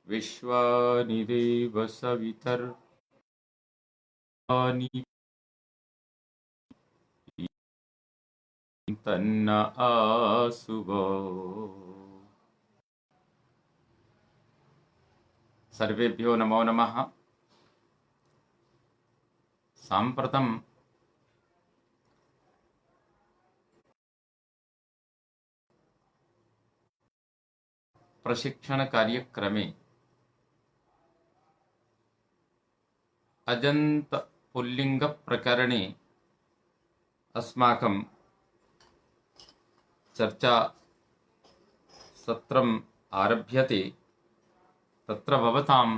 विश्वानि देव सवितर्वाणि तन्न आसुवो। सर्वेभ्यो नमो नमः। साम्प्रतं प्रशिक्षणकार्यक्रमे अजन्त पुल्लिङ्गप्रकरणे अस्माकं चर्चा सत्रम् आरभ्यते। तत्र भवतां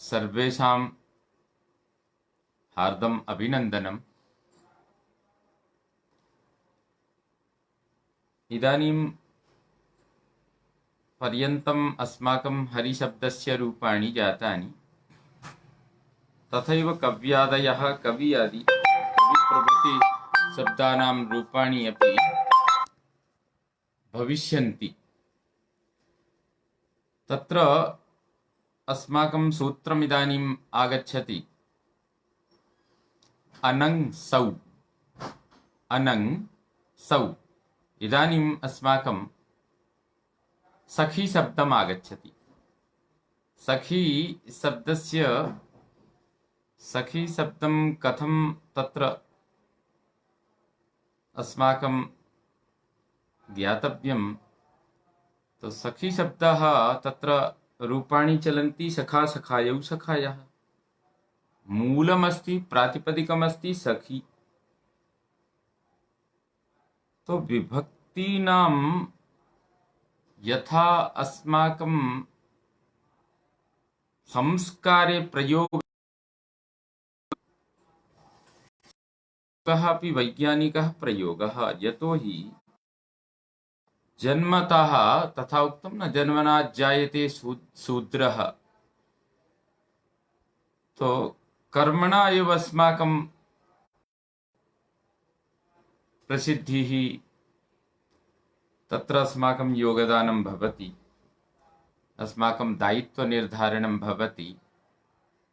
सर्वेषां हार्दम् अभिनन्दनम्। इदानीं पर्यन्तम् अस्माकं हरिशब्दस्य रूपाणि जातानि, तथैव कव्यादयः कवि आदि कविप्रभृति शब्दानां रूपाणि अपि भविष्यन्ति। तत्र अस्माकं सूत्रमिदानीम् आगच्छति अनङ् सौ। अनङ् सौ। इदानीम् अस्माकं सखी शब्दम् आगच्छति। सखी शब्दं कथं तत्र अस्माकं ज्ञातव्यं। तो सखी शब्दः तत्र रूपाणि चलन्ति सखा सखायौ सखायः। मूलमस्ति, प्रातिपदिकमस्ति सखी। तो विभक्तीनां यथा अस्माकं संस्कारे प्रयोगः अपि वैज्ञानिकः प्रयोगः। यतोहि जन्मतः तथा उक्तं न, जन्मना जायते शूद्रः। तो कर्मणा एव अस्माकं प्रसिद्धिः, तत्र अस्माकं योगदानं भवति, अस्माकं दायित्वनिर्धारणं भवति।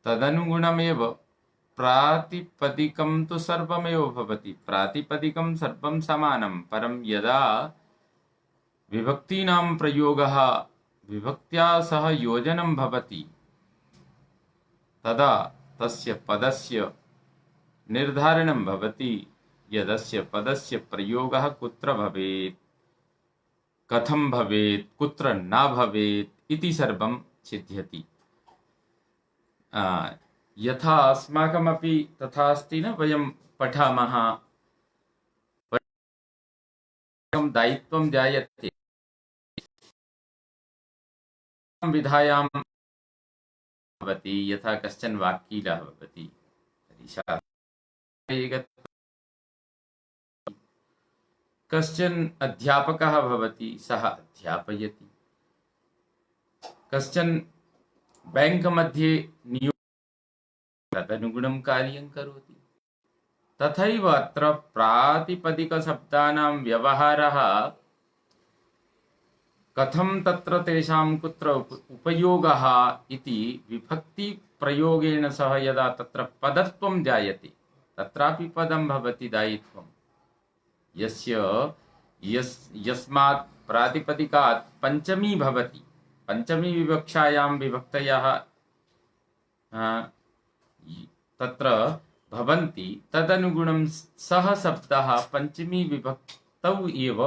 तदनुगुणमेव प्रातिपदिकं तु सर्वमेव भवति। प्रातिपदिकं सर्वं समानं, परं यदा विभक्तीनां प्रयोगः विभक्त्या सह योजनं भवति, तदा तस्य पदस्य निर्धारणं भवति। यदस्य पदस्य प्रयोगः कुत्र भवेत्, कथं भवेत्, कुत्र न भवेत् इति सर्वं सिद्ध्यति। यथा अस्माकमपि तथा अस्ति न, वयं पठामः, दायित्वं जायते, विधायां भवति। यथा कश्चन वकीलः भवति, कश्चन अध्यापकः भवति, सः अध्यापयति। कश्चन बैंक मध्ये तदनुगुणं कार्यं करोति। तथैव अत्र प्रातिपदिकशब्दानां व्यवहारः कथं तत्र तेषां कुत्र उपयोगः इति विभक्तिप्रयोगेण सह यदा तत्र पदत्वं जायते, तत्रापि पदं भवति दायित्वं। यस्मात् प्रातिपदिकात् पञ्चमी भवति, पञ्चमी विवक्षायां विभक्तयः तत्र भवन्ति, तदनुगुणं सः शब्दः पञ्चमी विभक्तौ एव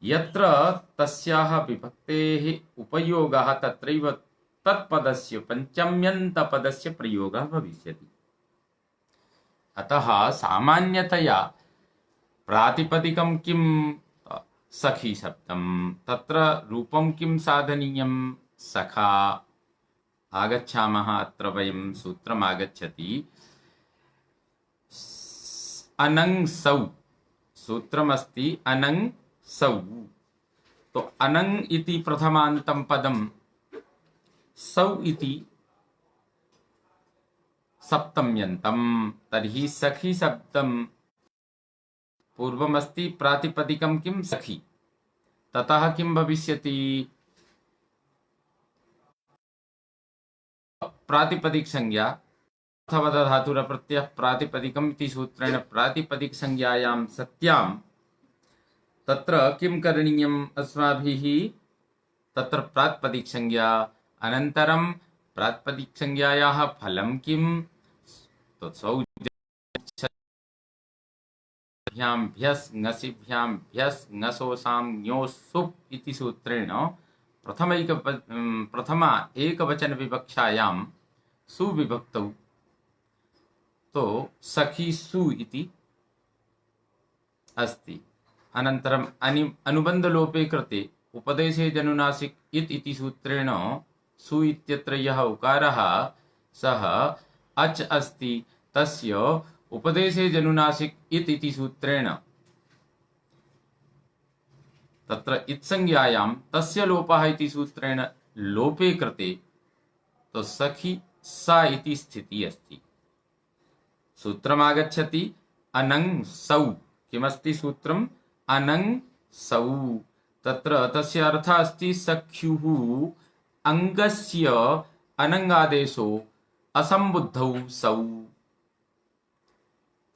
यत्र तस्याः विभक्तेः उपयोगः तत्रैव तत्पदस्य पञ्चम्यन्तपदस्य प्रयोगः भविष्यति। अतः सामान्यतया प्रातिपदिकं किं, सखी शब्दं, तत्र रूपं किं साधनीयं, सखा। आगच्छामः, अत्र वयं सूत्रम् आगच्छति अनङ् सौ। सूत्रमस्ति अनङ् सौ। तो अनङ् इति प्रथमान्तं पदं, सौ इति सप्तम्यन्तं। तर्हि सखी शब्दं पूर्वमस्ति, प्रातिपदिकं किं, सखी। ततः किं भविष्यति, प्रातिपदिक संज्ञा अर्थवद धातुर प्रत्यय प्रातिपदिकम् इति सूत्रेण प्रातिपदिक संज्ञायां सत्यां तत्र किं करणीयम् अस्माभिः? तत्र प्रातिपदिक संज्ञा अनन्तरं प्रातिपदिक संज्ञायाः फलं किं? तो सौभ्यां भ्यस् ङसिभ्यां भ्यस् ङसोसां ञोसुप् इति सूत्रेण प्रथमा एकवचन विवक्षायां सुविभक्तौ तो सखीसु इति अस्ति। अनन्तरम् अनुबन्धलोपे कृते उपदेशे जनुनासिक इत् इति सूत्रेण सु इत्यत्र यः उकारः सः अच् अस्ति, तस्य उपदेशे जनुनासिक इत् इति सूत्रेण तत्र इत्संज्ञायां तस्य लोपः इति सूत्रेण लोपे कृते तो सखी सा इति स्थितिः अस्ति। सूत्रमागच्छति अनङ् सौ। किमस्ति सूत्रम्? अनङ् सौ। तत्र तस्य अर्थः अस्ति सख्युः अङ्गस्य अनङ्गादेशो असम्बुद्धौ सौ।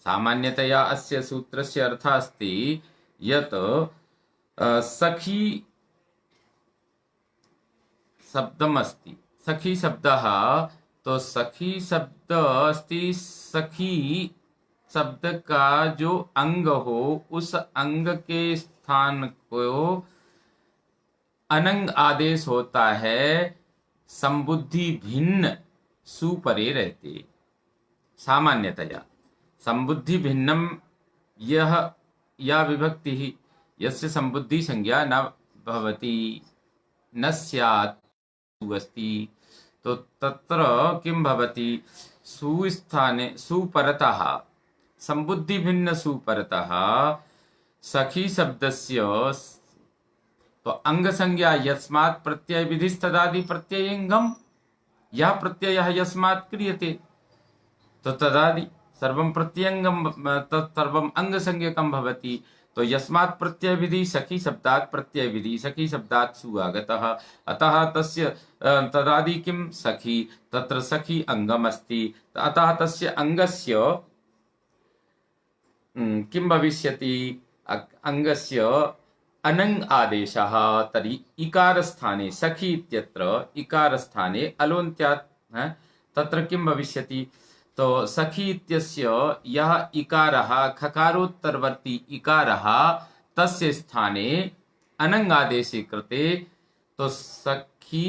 सामान्यतया अस्य सूत्रस्य अर्थः अस्ति यत् सखी शब्दम् अस्ति, सखी शब्दः, तो सखी शब्द अस्ति, सखी शब्द का जो अंग हो उस अंग के स्थान को अनंग आदेश होता है, संबुद्धि भिन्न सुपरे रहते। सामान्यतया संबुद्धि भिन्नम यह या विभक्ति ही यस्य संबुद्धि संज्ञा न भवति न स्यात् अस्ति, तो तत्र किं भवति? सुस्थाने सुपरतः संबुद्धि भिन्न सुपरतः सखी शब्दस्य तो अंग संज्ञा यस्मात् प्रत्यय विधिस्तदादि प्रत्ययंगम, यह प्रत्ययः यस्मात् क्रियते तो तदादि सर्वं प्रत्ययंगम तत्सर्वम् अंग संज्ञकं भवति। तो यस्मात् प्रत्यय विधि सखी शब्दात् प्रत्यय विधि सखी शब्दात् सु आगतः, अतः तस्य तदादि किं सखी, तत्र सखी अंगम अस्ति, अतः तस्य अंगस्य किं भविष्यति? अंगस्य अनङ् आदेशः। तर्हि इकार स्थाने सखी इत्यत्र इकार स्थाने अलोन्त्यात् तत्र किं भविष्यति? तो सखी इत्यस्य यः इकारः खकारोत्तरवर्ती इकारः तस्य स्थाने अनङ् आदेशे कृते तो सखी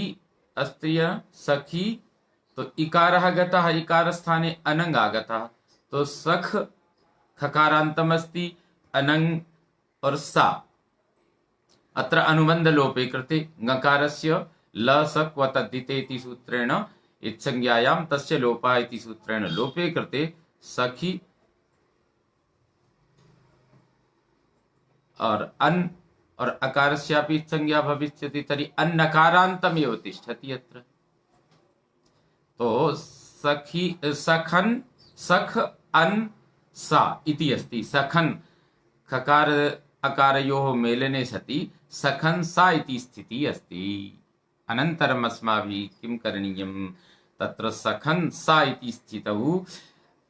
अस्ति, सखी तो इकारः गतः, इकार स्थाने अनङ् आगतः, तो सख खकारान्तम् अस्ति अनङ् और सा। अत्र अनुबन्ध लोपे कृते ङकारस्य ल सक् व तद्धिते इति सूत्रेण इत्संज्ञायां तस्य लोपः इति सूत्रेण लोपे कृते सखी और अन् और अकारस्यापि इत्संज्ञा भविष्यति, तर्हि अन्नकारान्तमेव तिष्ठति अत्र। तो सखी सखन् सख अन् सा इति अस्ति। सखन् खकार अकारयोः मेलने सति सखन् सा इति स्थितिः अस्ति। अनन्तरम् अस्माभिः किं करणीयं? तत्र सखन् सा इति स्थितौ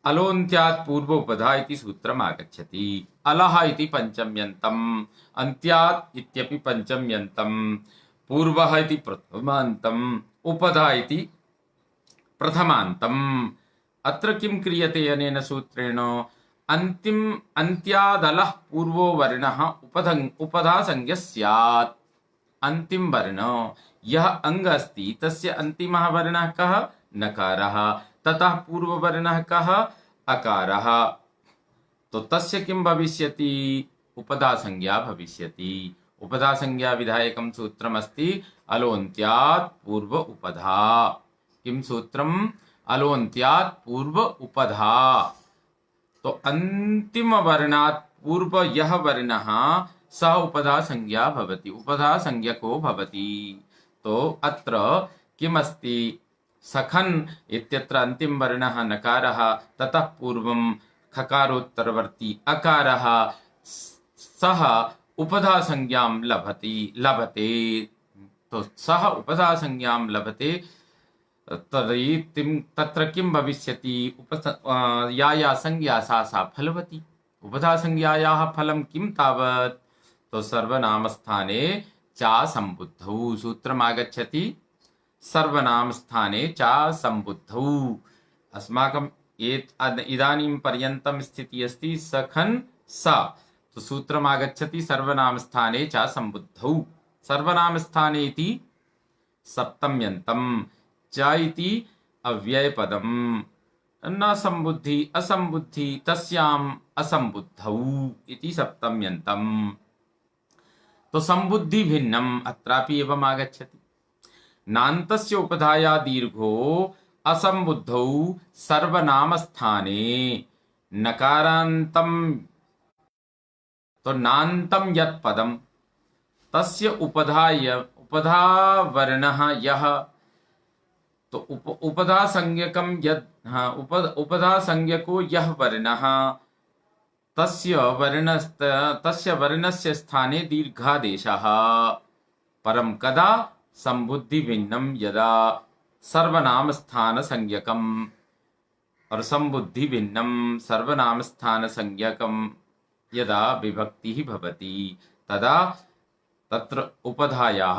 अलोन्त्यात् पूर्वोपधा इति सूत्रम् आगच्छति। अलः इति पञ्चम्यन्तम्, अन्त्यात् इत्यपि पञ्चम्यन्तम्, पूर्वः इति प्रथमान्तम्, उपधा इति प्रथमान्तम्। अत्र किं क्रियते अनेन सूत्रेण? अन्त्यादलः पूर्वो वर्णः उपधा संज्ञः स्यात्। अन्तिम वर्ण यह अंग अस्ति तस्य अन्तिमः वर्णः कः? नकारः। ततः पूर्ववर्णः कः? अकारः। तो तस्य किं भविष्यति? उपधा संज्ञा भविष्यति। उपधा संज्ञा विधायकं सूत्रमस्ति अलोन्त्यात् पूर्व उपधा। किं सूत्रम्? अलोन्त्यात् पूर्व उपधा। तो अंतिम वर्णात् पूर्व यह वर्णः सः उपधा संज्ञा भवति, उपधा संज्ञको भवति। तो अत्र किमस्ति? सखन् इत्यत्र अंतिम वर्णः नकारः, ततः पूर्वं खकारोत्तरवर्ती अकारः, सः उपधा संज्ञां लभते। तो सः उपधा संज्ञां लभते तर्हि तत्र किं भविष्यति? या संज्ञा सा फलवती। उपधा संज्ञायाः फलं किं तावत्? तो सर्वनामस्थाने चा सम्बुद्धौ सूत्रम् आगच्छति। सर्वनामस्थाने चा सम्बुद्धौ अस्माकम् इदानीं पर्यन्तं स्थितिः अस्ति सखन् सा। तो सूत्रम् आगच्छति सर्वनामस्थाने चा सम्बुद्धौ। सर्वनामस्थाने इति सप्तम्यन्तं, च इति अव्ययपदम्, न सम्बुद्धि असम्बुद्धि तस्याम् असम्बुद्धौ इति सप्तम्यन्तम्। तो सम्बुद्धि भिन्नम् अत्रापि एवम् आगच्छति। नान्तस्य उपधाया दीर्घो असम्बुद्धौ सर्वनामस्थाने नकारान्तं। तो नान्तं यत् पदं तस्य उपधा वर्णः यः। तो उपधा संज्ञकं यद् उपधा संज्ञको यः वर्णः तस्य वर्णस्य स्थाने दीर्घादेशः। परं कदा? सम्बुद्धि भिन्नं यदा सर्वनाम स्थान संज्ञकम्, और सम्बुद्धि भिन्नं सर्वनाम स्थान संज्ञकम् यदा विभक्तिः भवति तदा तत्र उपधायाः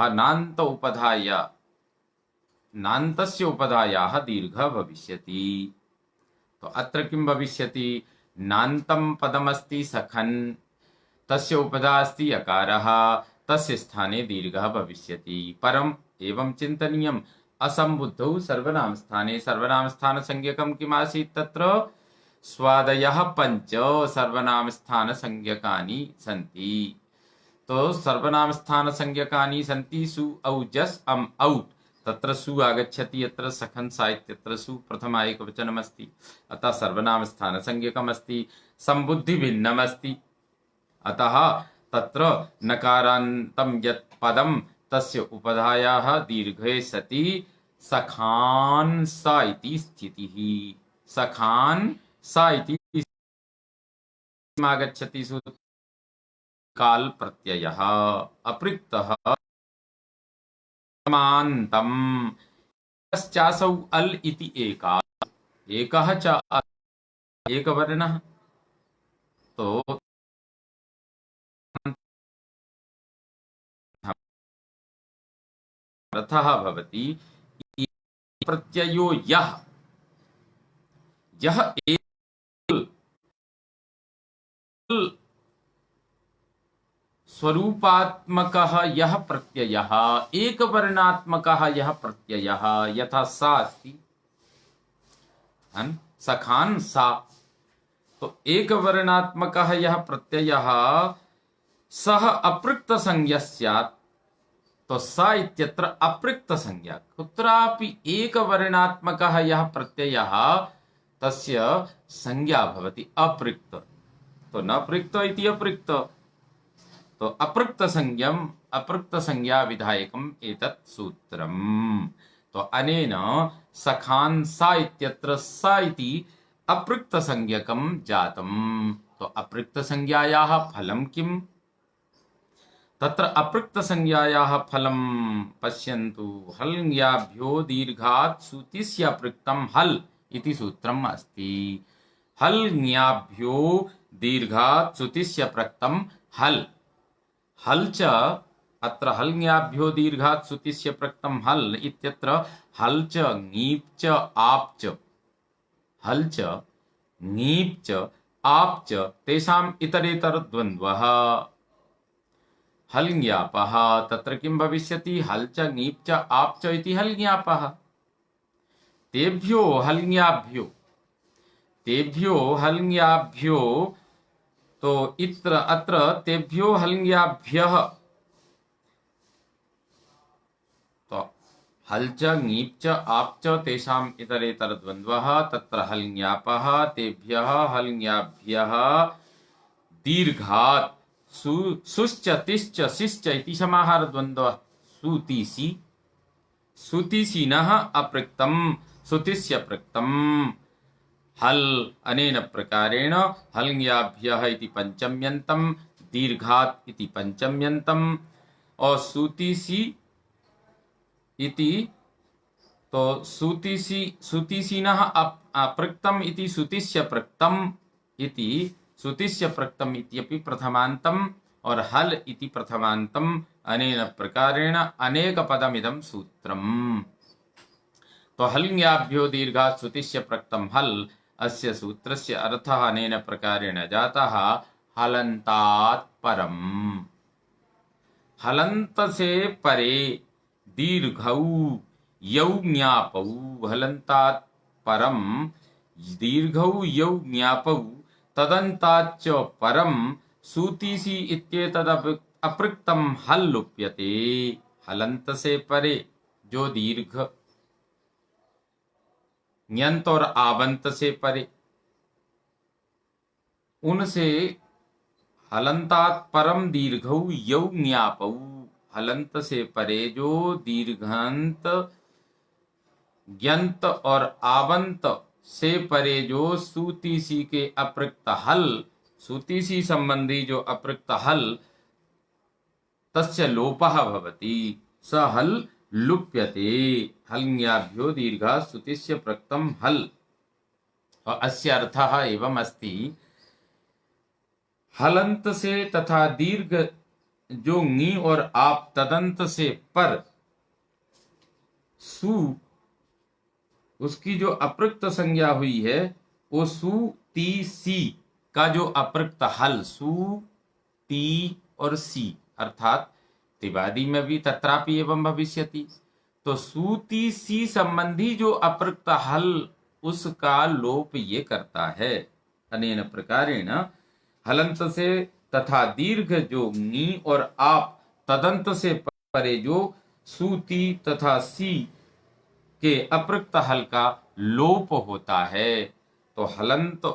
नान्तस्य उपधायाः दीर्घः भविष्यति। तो अत्र किं भविष्यति? नान्तं पदमस्ति सखन्, तस्य उपधा अस्ति यकारः, तस्य स्थाने दीर्घः भविष्यति। परम् एवं चिन्तनीयम्, असम्बुद्धौ सर्वनामस्थाने। सर्वनामस्थानसंज्ञकं किमासीत्? तत्र स्वादयः पञ्च सर्वनामस्थानसंज्ञकानि सन्ति। तो सर्वनामस्थानसंज्ञकानि सन्ति सु औ जस् अम् औट्। तत्र सु आगच्छति, यत्र सखन् सा इत्यत्र सु प्रथमा एकवचनमस्ति, अतः सर्वनामस्थानसंज्ञकमस्ति। सम्बुद्धि भिन्नमस्ति, अतः तत्र नकारान्तं यत् पदं तस्य उपधायाः दीर्घे सति सखान् सा इति स्थितिः। सखान् सा इति आगच्छति। काल प्रत्ययः अपृक्तः समान्तम् चासौ अल् इति एकः च एकवर्णः। तो अर्थः भवति प्रत्ययो यः स्वरूपात्मकः यः प्रत्ययः, एकवर्णात्मकः यः प्रत्ययः, यथा सा अस्ति सखान् सा। तो एकवर्णात्मकः यः प्रत्ययः सः अपृक्त संज्ञा स्यात्। तो सा इत्यत्र अपृक्त संज्ञा। कुत्रापि एकवर्णात्मकः यः प्रत्ययः तस्य संज्ञा भवति अपृक्त। तो न पृक्त इति अपृक्त। तो अपृक्त संज्ञा विधायकम् एतत् सूत्रम्। तो अनेन सखान् सा इत्यत्र सा इति अपृक्त संज्ञकं जातम्। तो अपृक्त संज्ञायाः फलं किम्? तत्र अपृक्त संज्ञायाः फलं पश्यन्तु। हल्ङ्याभ्यो दीर्घात् सुतिस्य अपृक्तं हल् इति सूत्रम् अस्ति। हल्ङ्याभ्यो दीर्घात् सुतिस्य प्रक्तं हल्। हल् च अत्र हल्ङ्याभ्यो दीर्घात् सुतिस्य प्रक्तं हल् इत्यत्र हल् च ङीप् च आप् च, हल् च ङीप् च आप् च तेषाम् इतरेतरद्वन्द्वः। हल्ङ्यापः तत्र किं भविष्यति? हल् च ङीप् च आप् च इति हल्ङ्यापः। तेभ्यो हल्ङ्याभ्यो तो अत्र तेभ्यो हल्ङ्याभ्यः। तो हल् च ङीप् च आप् च तेषाम् इतरेतरद्वन्द्वः। तत्र हल्ङ्यापः तेभ्यः हल्ङ्याभ्यः दीर्घात् सुश्च तिश्च सिश्च इति समाहारद्वन्द्वः। सुतिशिनः अपृक्तं सुतिस्य पृक्तं हल्। अनेन प्रकारेण हल्ङ्याभ्यः इति पञ्चम्यन्तं, दीर्घात् इति पञ्चम्यन्तं और सुतिसि इति तो सुतिसीनः अपृक्तम् इति सुतिस्य पृक्तम् इति सुतिस्य पृक्तम् इत्यपि प्रथमान्तम् और हल इति प्रथमान्तम् अनेन प्रकारेण अनेकपदमिदं सूत्रम्। तो हल्ङ्याभ्यो दीर्घात् सुतिस्य प्रक्तं हल अस्य सूत्रस्य अर्थः अनेन प्रकारेण जातः हलन्तात् परम्। हलन्त से परे दीर्घौ यौ ज्ञापौ हलन्तात् परं दीर्घौ यौ ज्ञापौ तदन्ताच्च परं सूतिसी इत्येतद् अपृक्तं हल लुप्यते। हलन्त से परे जो दीर्घ ञ्यन्त और आबंत से परे उनसे हलन्तात् परम दीर्घौ यौ ज्ञापौ हलंत से परे जो दीर्घांत ज्ञंत और आवंत से परे जो सूतीसी के अपृक्त हल सूतीसी संबंधी जो अपृक्त हल तस्य लोपः भवति स हल लुप्यते। हल्ङ्याभ्यो दीर्घा स्तुतिस्य प्रक्तम हल। और अस्य अर्थः एवं अस्ति हलंत से तथा दीर्घ जो ङी और आप तदंत से पर सु उसकी जो अपृक्त संज्ञा हुई है वो सु ती सी का जो अपृक्त हल सु ती और सी अर्थात त्रिवादी में भी तत्रापि एवं भविष्यति। तो सूती सी संबंधी जो अपृक्त हल उसका लोप ये करता है। अनेन प्रकारेण हलंत से तथा दीर्घ जो नी और आप तदंत से परे जो सूती तथा सी के अपृक्त हल का लोप होता है। तो हलंत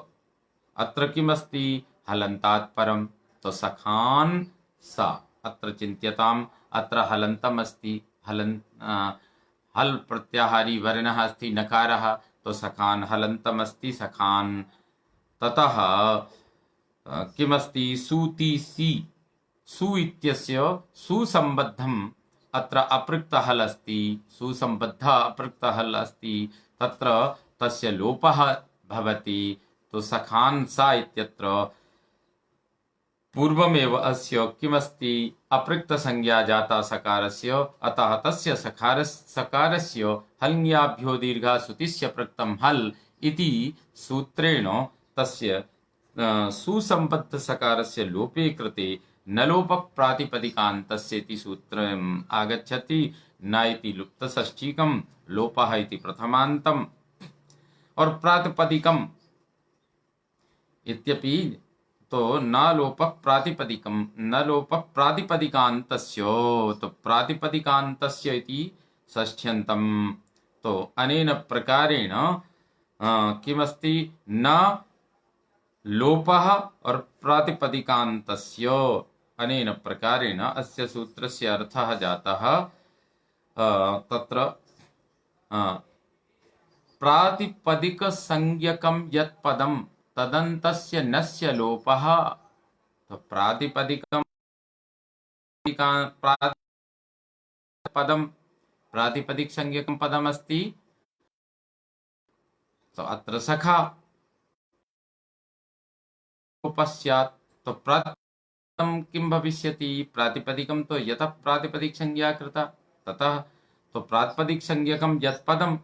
अत्र किमस्ति हलंतात् परम तो सखान सा अत्र चिन्त्यताम्। अत्र हलन्तम् अस्ति हल प्रत्याहारी वर्णः अस्ति नकारः तो सखान हलन्तम् अस्ति सखान। ततः किमस्ति सूती सी सु इत्यस्य सुसंबद्धम् अत्र अपृक्त हल अस्ति सुसंबद्ध अपृक्त हल अस्ति तत्र तस्य लोपः भवति। तो सखान सा इत्यत्र पूर्वमेव अस्य किमस्ति अपृक्त संज्ञा जाता सकारस्य अतः तस्य सकारस्य हल्ङ्याभ्यो दीर्घा सुतिस्य प्रक्तं हल इति सूत्रेण तस्य सुसंबद्ध सकारस्य लोपे कृते न लोप प्रातिपदिकान्तस्य इति सूत्रम् आगच्छति। न इति लुप्त षष्ठीकं लोपः इति प्रथमान्तम् और प्रातिपदिकम् इत्यपि तो न लोप प्रातिपदिकं न लोप प्रातिपदिकान्तस्य तो प्रातिपदिकान्तस्य इति षष्ठ्यन्तम्। तो अनेन प्रकारेण किमस्ति न लोपः और प्रातिपदिकान्तस्य अनेन प्रकारेण अस्य सूत्रस्य अर्थः जातः तत्र प्रातिपदिकसंज्ञकं यत् पदं तदन्तस्य नस्य लोपः। तो प्रातिपदिकं पदं प्रातिपदिक संज्ञकं पदम् अस्ति तो अत्र सखा लोपस्यात्। तो प्रातिपदिकं किं भविष्यति प्रातिपदिकं तो यतः प्रातिपदिक संज्ञा कृता ततः तो प्रातिपदिक संज्ञकं यत् पदं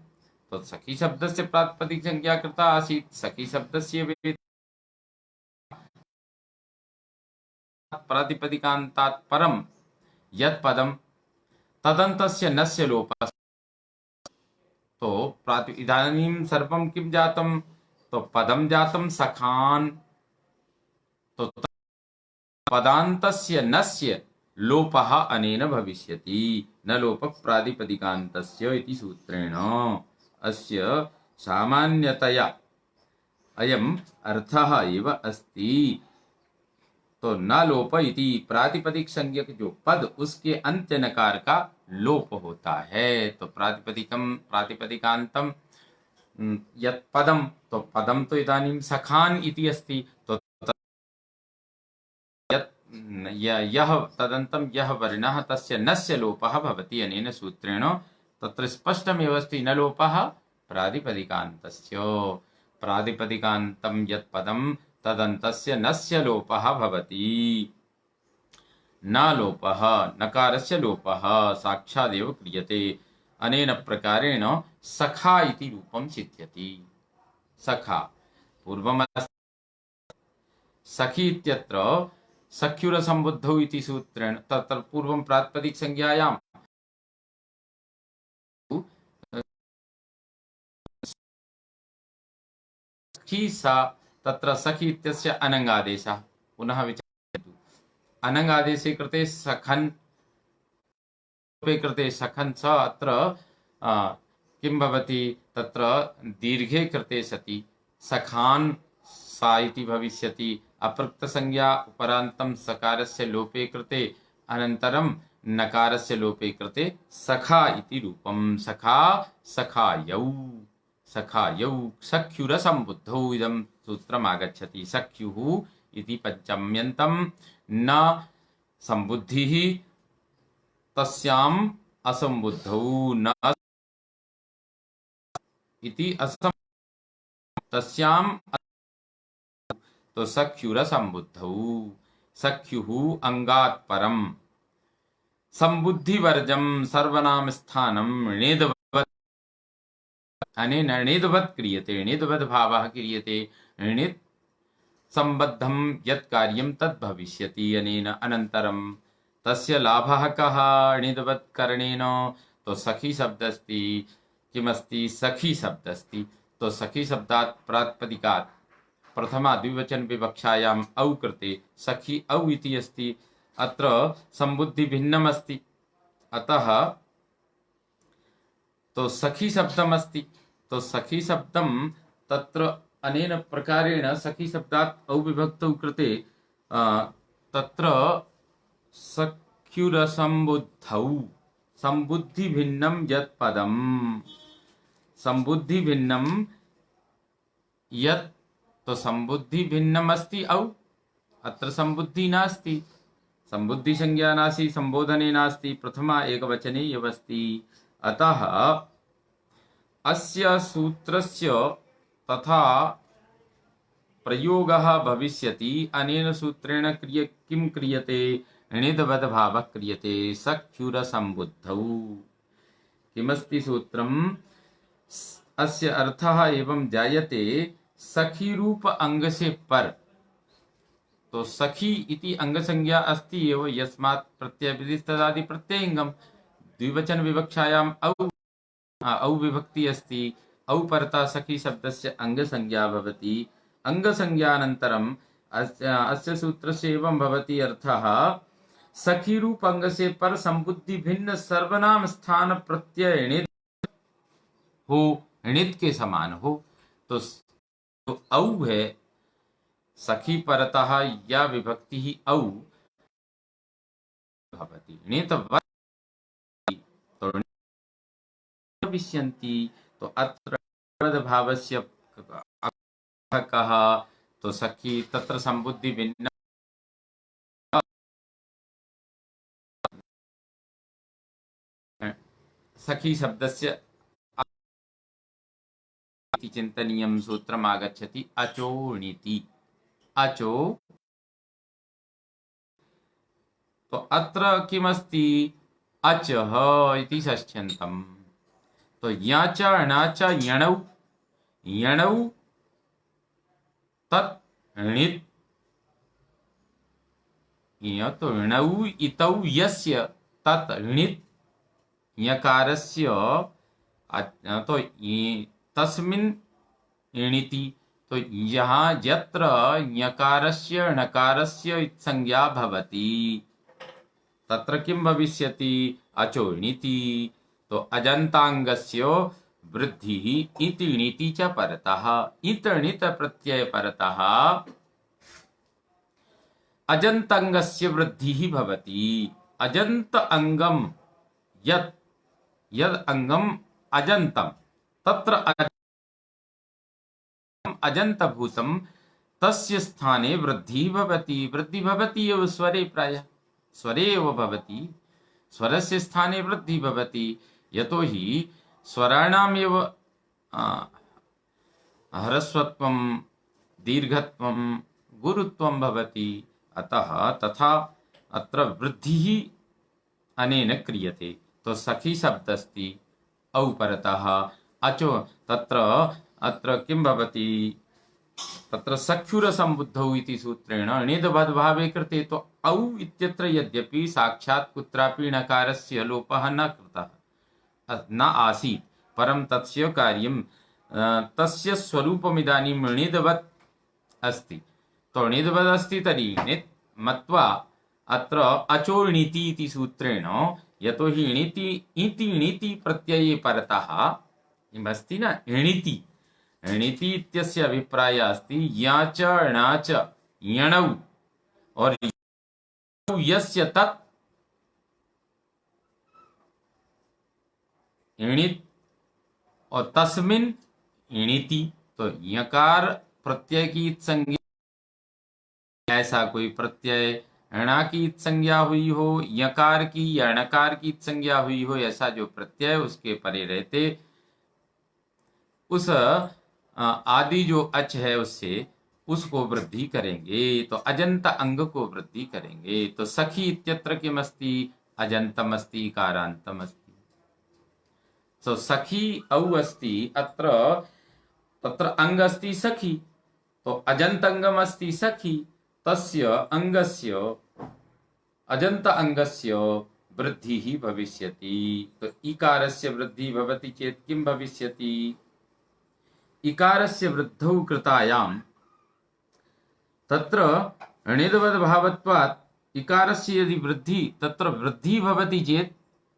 तो सखी शब्दस्य प्रातिपदिक संज्ञा कृता आसीत् सखी शब्दस्य प्रातिपदिकान्तात् परं यत् पदं तदन्तस्य नस्य लोपः। तो इदानीं सर्वं किं जातं तो पदं जातं सखान तो पदान्तस्य नस्य लोपः अनेन भविष्यति न लोप प्रातिपदिकान्तस्य इति सूत्रेण। अस्य सामान्यतया अयम् अर्थः एव अस्ति। तो न लोप इति प्रातिपदिक संज्ञक जो पद उसके अंत्य नकार का लोप होता है। तो प्रातिपदिकम प्रातिपदिकांतम यत् पदम तो पदम तो इदानीं सखान इति अस्ति तो यः तदन्तं यः वर्णः तस्य नस्य लोपः भवति अनेन सूत्रेण तत्र स्पष्टमेव अस्ति न लोपः प्रातिपदिकान्तस्य। प्रातिपदिकान्तं यत् पदं तदन्तस्य नस्य लोपः भवति। न लोपः, नकारस्य लोपः साक्षादेव क्रियते। अनेन प्रकारेण सखा इति रूपं सिद्ध्यति। सखा पूर्वम् सखी इत्यत्र सख्युरसम्बुद्धौ इति सूत्रेण तत्र पूर्वं प्रातिपदिकसंज्ञायां सखी सा, तत्र सखी इत्यस्य अनङ्गादेशः। पुनः विचारयतु, अनङ्गादेशे कृते सखन्, कृते सखन् स, अत्र किं भवति, तत्र दीर्घे कृते सति सखान् सा इति भविष्यति। अपृक्तसंज्ञा उपरान्तं सकारस्य लोपे कृते अनन्तरं नकारस्य लोपे कृते सखा इति रूपं। सखा, सखायौ, सखायौ सख्युरसम्बुद्धौ इदं सूत्रम् आगच्छति। सख्युः इति पञ्चम्यन्तं, न सम्बुद्धिः तस्याम् असम्बुद्धौ, न इति असम तस्याम्, तो सख्युरसम्बुद्धौ। सख्युः अंगात् परम, सम्बुद्धिवर्जं सर्वनाम स्थानं णेदवत्, अनेन णेदवत् क्रियते, णेदवत् भावः क्रियते। णित् सम्बद्धं यत् कार्यं तद् भविष्यति अनेन। अनन्तरं तस्य लाभः कः णेदवत् करणेन, तो सखी शब्द अस्ति। किमस्ति, सखी शब्द अस्ति। तो सखी शब्दात् प्रातिपदिकात् प्रथमा द्विवचन विवक्षायाम् औ कृते सखी औ इति अस्ति। अत्र सम्बुद्धि भिन्नम् अस्ति, अतः तो सखी शब्दम् अस्ति। तो सखी शब्दं तत्र अनेन प्रकारेण सखी शब्दात् औ विभक्तौ कृते तत्र सख्युरसम्बुद्धौ, सम्बुद्धि भिन्नं यत् पदं, सम्बुद्धि भिन्नं यत्, तो सम्बुद्धि भिन्नम् अस्ति औ, अत्र सम्बुद्धि नास्ति, सम्बुद्धि संज्ञा नास्ति, संबोधने नास्ति, प्रथमा एकवचने एव अस्ति। अतः अस्य सूत्रस्य तथा प्रयोगः भविष्यति। अनेन सूत्रेण किं क्रियते, णिद्वद् भावः क्रियते सख्युरसम्बुद्धौ। किमस्ति सूत्रम्, अस्य अर्थः एवं जायते, सखी रूप अंग से पर। तो सखी इति अंग संज्ञा अस्ति एव, यस्मात् प्रत्ययविधिस्तदादि प्रत्ययिंगम। द्विवचन विवक्षायाम् औ विभक्ति अस्ति। औ परता सखी शब्दस्य अंग संज्ञा भवति। अंग संज्ञानन्तरम् अस्य सूत्रस्य एवं भवति अर्थः, सखी रूप अंग से पर संबुद्धि भिन्न सर्वनाम स्थान प्रत्यय णित् हो, णित् के समान हो। तो औ है, सखी परतः या विभक्ति ही औ भवति। णितवत्, तो भविष्यन्ति। तो अत्र भावस्य कः, तो सखी, तत्र सम्बुद्धि भिन्न सखी शब्दस्य चिन्तनीयं सूत्रम् आगच्छति, अचोणिति। अचो, तो अत्र किमस्ति, अचः इति षष्ठ्यन्तम्। तो याच अणाच यणौ, यणौ तत् णित्, तो णौ इतौ यस्य तत् णित् यकारस्य, तो तस्मिन् णिति। तो यहाँ यत्र यकारस्य णकारस्य संज्ञा भवति तत्र किं भविष्यति, अचो णिति। तो अजन्तांगस्य वृद्धिः इति णिति च परतः, इत णित प्रत्यय परतः अजन्तांगस्य वृद्धिः भवति। अजन्त अंगम यत्, यद् अंगम अजन्तं, तत्र अजन्तभूतं, तस्य स्थाने वृद्धिः भवति। वृद्धि भवति एव स्वरे, प्रायः स्वरे एव भवति, स्वरस्य स्थाने वृद्धि भवति। यतोहि स्वराणामेव ह्रस्वत्वं दीर्घत्वं गुरुत्वं भवति। अतः तथा अत्र वृद्धिः अनेन क्रियते। तो सखी शब्दस्ति औ परतः अचो तत्र अत्र किं भवति, तत्र सख्युरसम्बुद्धौ इति सूत्रेण णिद्वद्भावे कृते तो औ इत्यत्र यद्यपि साक्षात् कुत्रापि णकारस्य लोपः न कृतः न आसीत्, परं तस्य कार्यं तस्य स्वरूपमिदानीं णिद्वत् अस्ति। तो णिद्वत् अस्ति तर्हि णित् मत्वा अत्र अचो णिति इति सूत्रेण, यतोहि णिति इति णिति प्रत्यये परतः अस्ति न णिति, णिति इत्यस्य अभिप्रायः अस्ति या च णा च यणौ और यस्य तत् णित् और तस्मिन् णिति। तो यकार प्रत्यय की संज्ञा, ऐसा कोई प्रत्यय णा की संज्ञा हुई हो, यकार की या णकार की संज्ञा हुई हो, ऐसा जो प्रत्यय उसके परे रहते उस आदि जो अच है उससे उसको वृद्धि करेंगे, तो अजंत अंग को वृद्धि करेंगे। तो सखी इत्यत्र किमस्ति, अजंतम अस्ति, कारांतम अस्ति। तो सखी औ अस्ति अत्र, तत्र अंग अस्ति सखी, तो अजंत अंगम अस्ति सखी, तस्य अंगस्य अजंत अंगस्य वृद्धिः भविष्यति। तो इकारस्य वृद्धि भवति चेत् किं भविष्यति, इकारस्य वृद्धौ कृतायां तत्र णिद्वद्भावत्वात् इकारस्य यदि वृद्धि तत्र वृद्धि भवति चेत्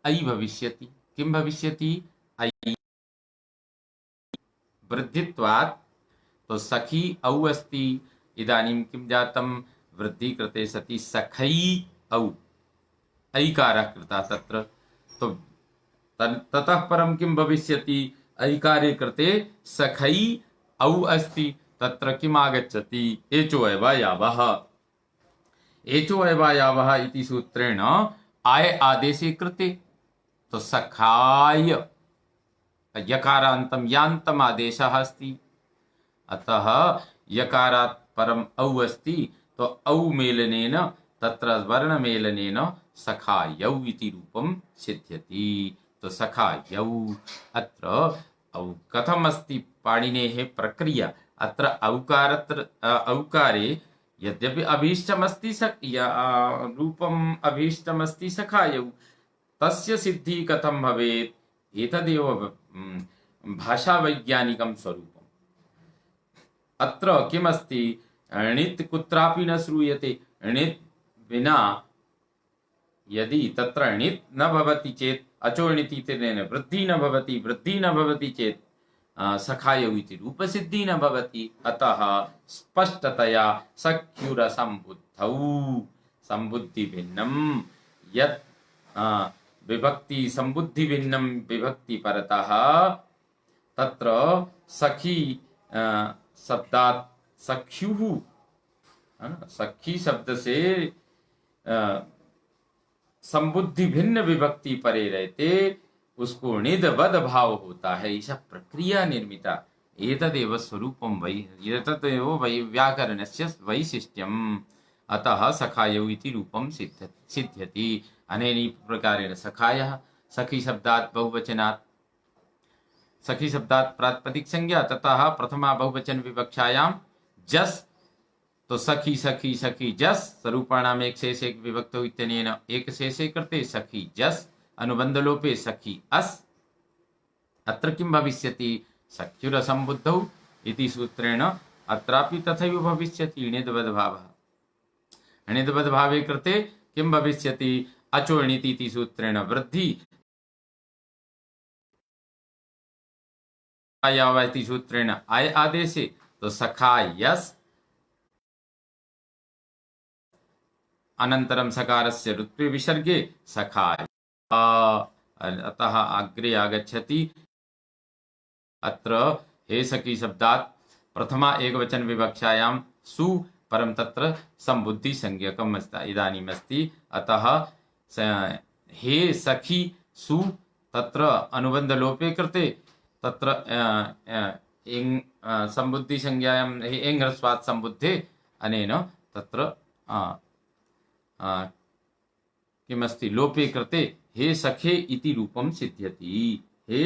ऐ भविष्यति। किं भविष्यति, ऐ वृद्धित्वात्। तो सखी औ अस्ति, इदानीं किं जातं, वृद्धि कृते सति सखै औ ऐकारः कृतः तत्र। तो ततः परं किं भविष्यति, ऐकारे कृते सखै औ अस्ति, तत्र किम् आगच्छति, एचो अवयवः। एचो अवयवः इति सूत्रेण आय आदेशे कृते, तो सखाय यकारान्तं यान्तम् आदेशः अस्ति। अतः यकारात् परम् औ अस्ति, तो औ मेलनेन तत्र वर्णमेलनेन सखायौ इति रूपं सिद्ध्यति। तो सखायौ अत्र औ कथम् अस्ति पाणिनेः प्रक्रिया, अत्र औकारे यद्यपि अभीष्टमस्ति रूपम् अभीष्टमस्ति सखायौ, तस्य सिद्धिः कथं भवेत्, एतदेव भाषावैज्ञानिकं स्वरूपम्। अत्र किमस्ति, णित् कुत्रापि न श्रूयते, णित् विना यदि तत्र णित् न भवति चेत् अचो णिति इत्यनेन वृद्धि न भवति, वृद्धि न भवति चेत् सखायौ इति रूपसिद्धि न भवति। अतः स्पष्टतया सख्युरसम्बुद्धौ सम्बुद्धि भिन्नं यत् विभक्ति सम्बुद्धि भिन्नं विभक्ति परतः तत्र सखी शब्दात् सख्युः, सखी शब्द से संबुद्धि भिन्न विभक्ति परे रहते उसको णिद्वद् भाव होता है। ईशा प्रक्रिया निर्मिता, एतदेव स्वरूपं वै, एतदेव वै व्याकरणस्य वैशिष्ट्यम्। अतः सखायौ इति रूपं सिद्ध्यति। अनेन प्रकारेण सखायः सखी शब्दात् बहुवचनात्, सखी शब्दात् प्रातिपदिक संज्ञा, ततः प्रथमा बहुवचन विवक्षायां जस्, तो सखी सखी सखी जस स्वरूपाणाम एक शेष एक विभक्त इत्यनेन एक शेषे कृते सखी जस अनुबंध लोपे सखी अस। अत्र किं भविष्यति, सख्युरसम्बुद्धौ इति सूत्रेण अत्रापि तथैव भविष्यति। णिद्वद्भावः, णिद्वद्भावे कृते किं भविष्यति, अचो णिति इति सूत्रेण वृद्धि, आयाव इति सूत्रेण आय आदेशे, तो सखायस् अनन्तरं सकारस्य ऋत्वे विसर्गे सखाय, अतः अग्रे आगच्छति। अत्र हे सखी शब्दात् प्रथमा एकवचन विवक्षायां सु, परं तत्र सम्बुद्धि संज्ञकम् इदानीम् अस्ति। अतः हे सखी सु तत्र अनुबंध लोपे कृते तत्र इङ् संबुद्धि संज्ञायाम् एङ् ह्रस्वात् संबुद्धे अनेन तत्र किमस्ति लोपे कृते हे सखे इति रूपं सिद्ध्यति। हे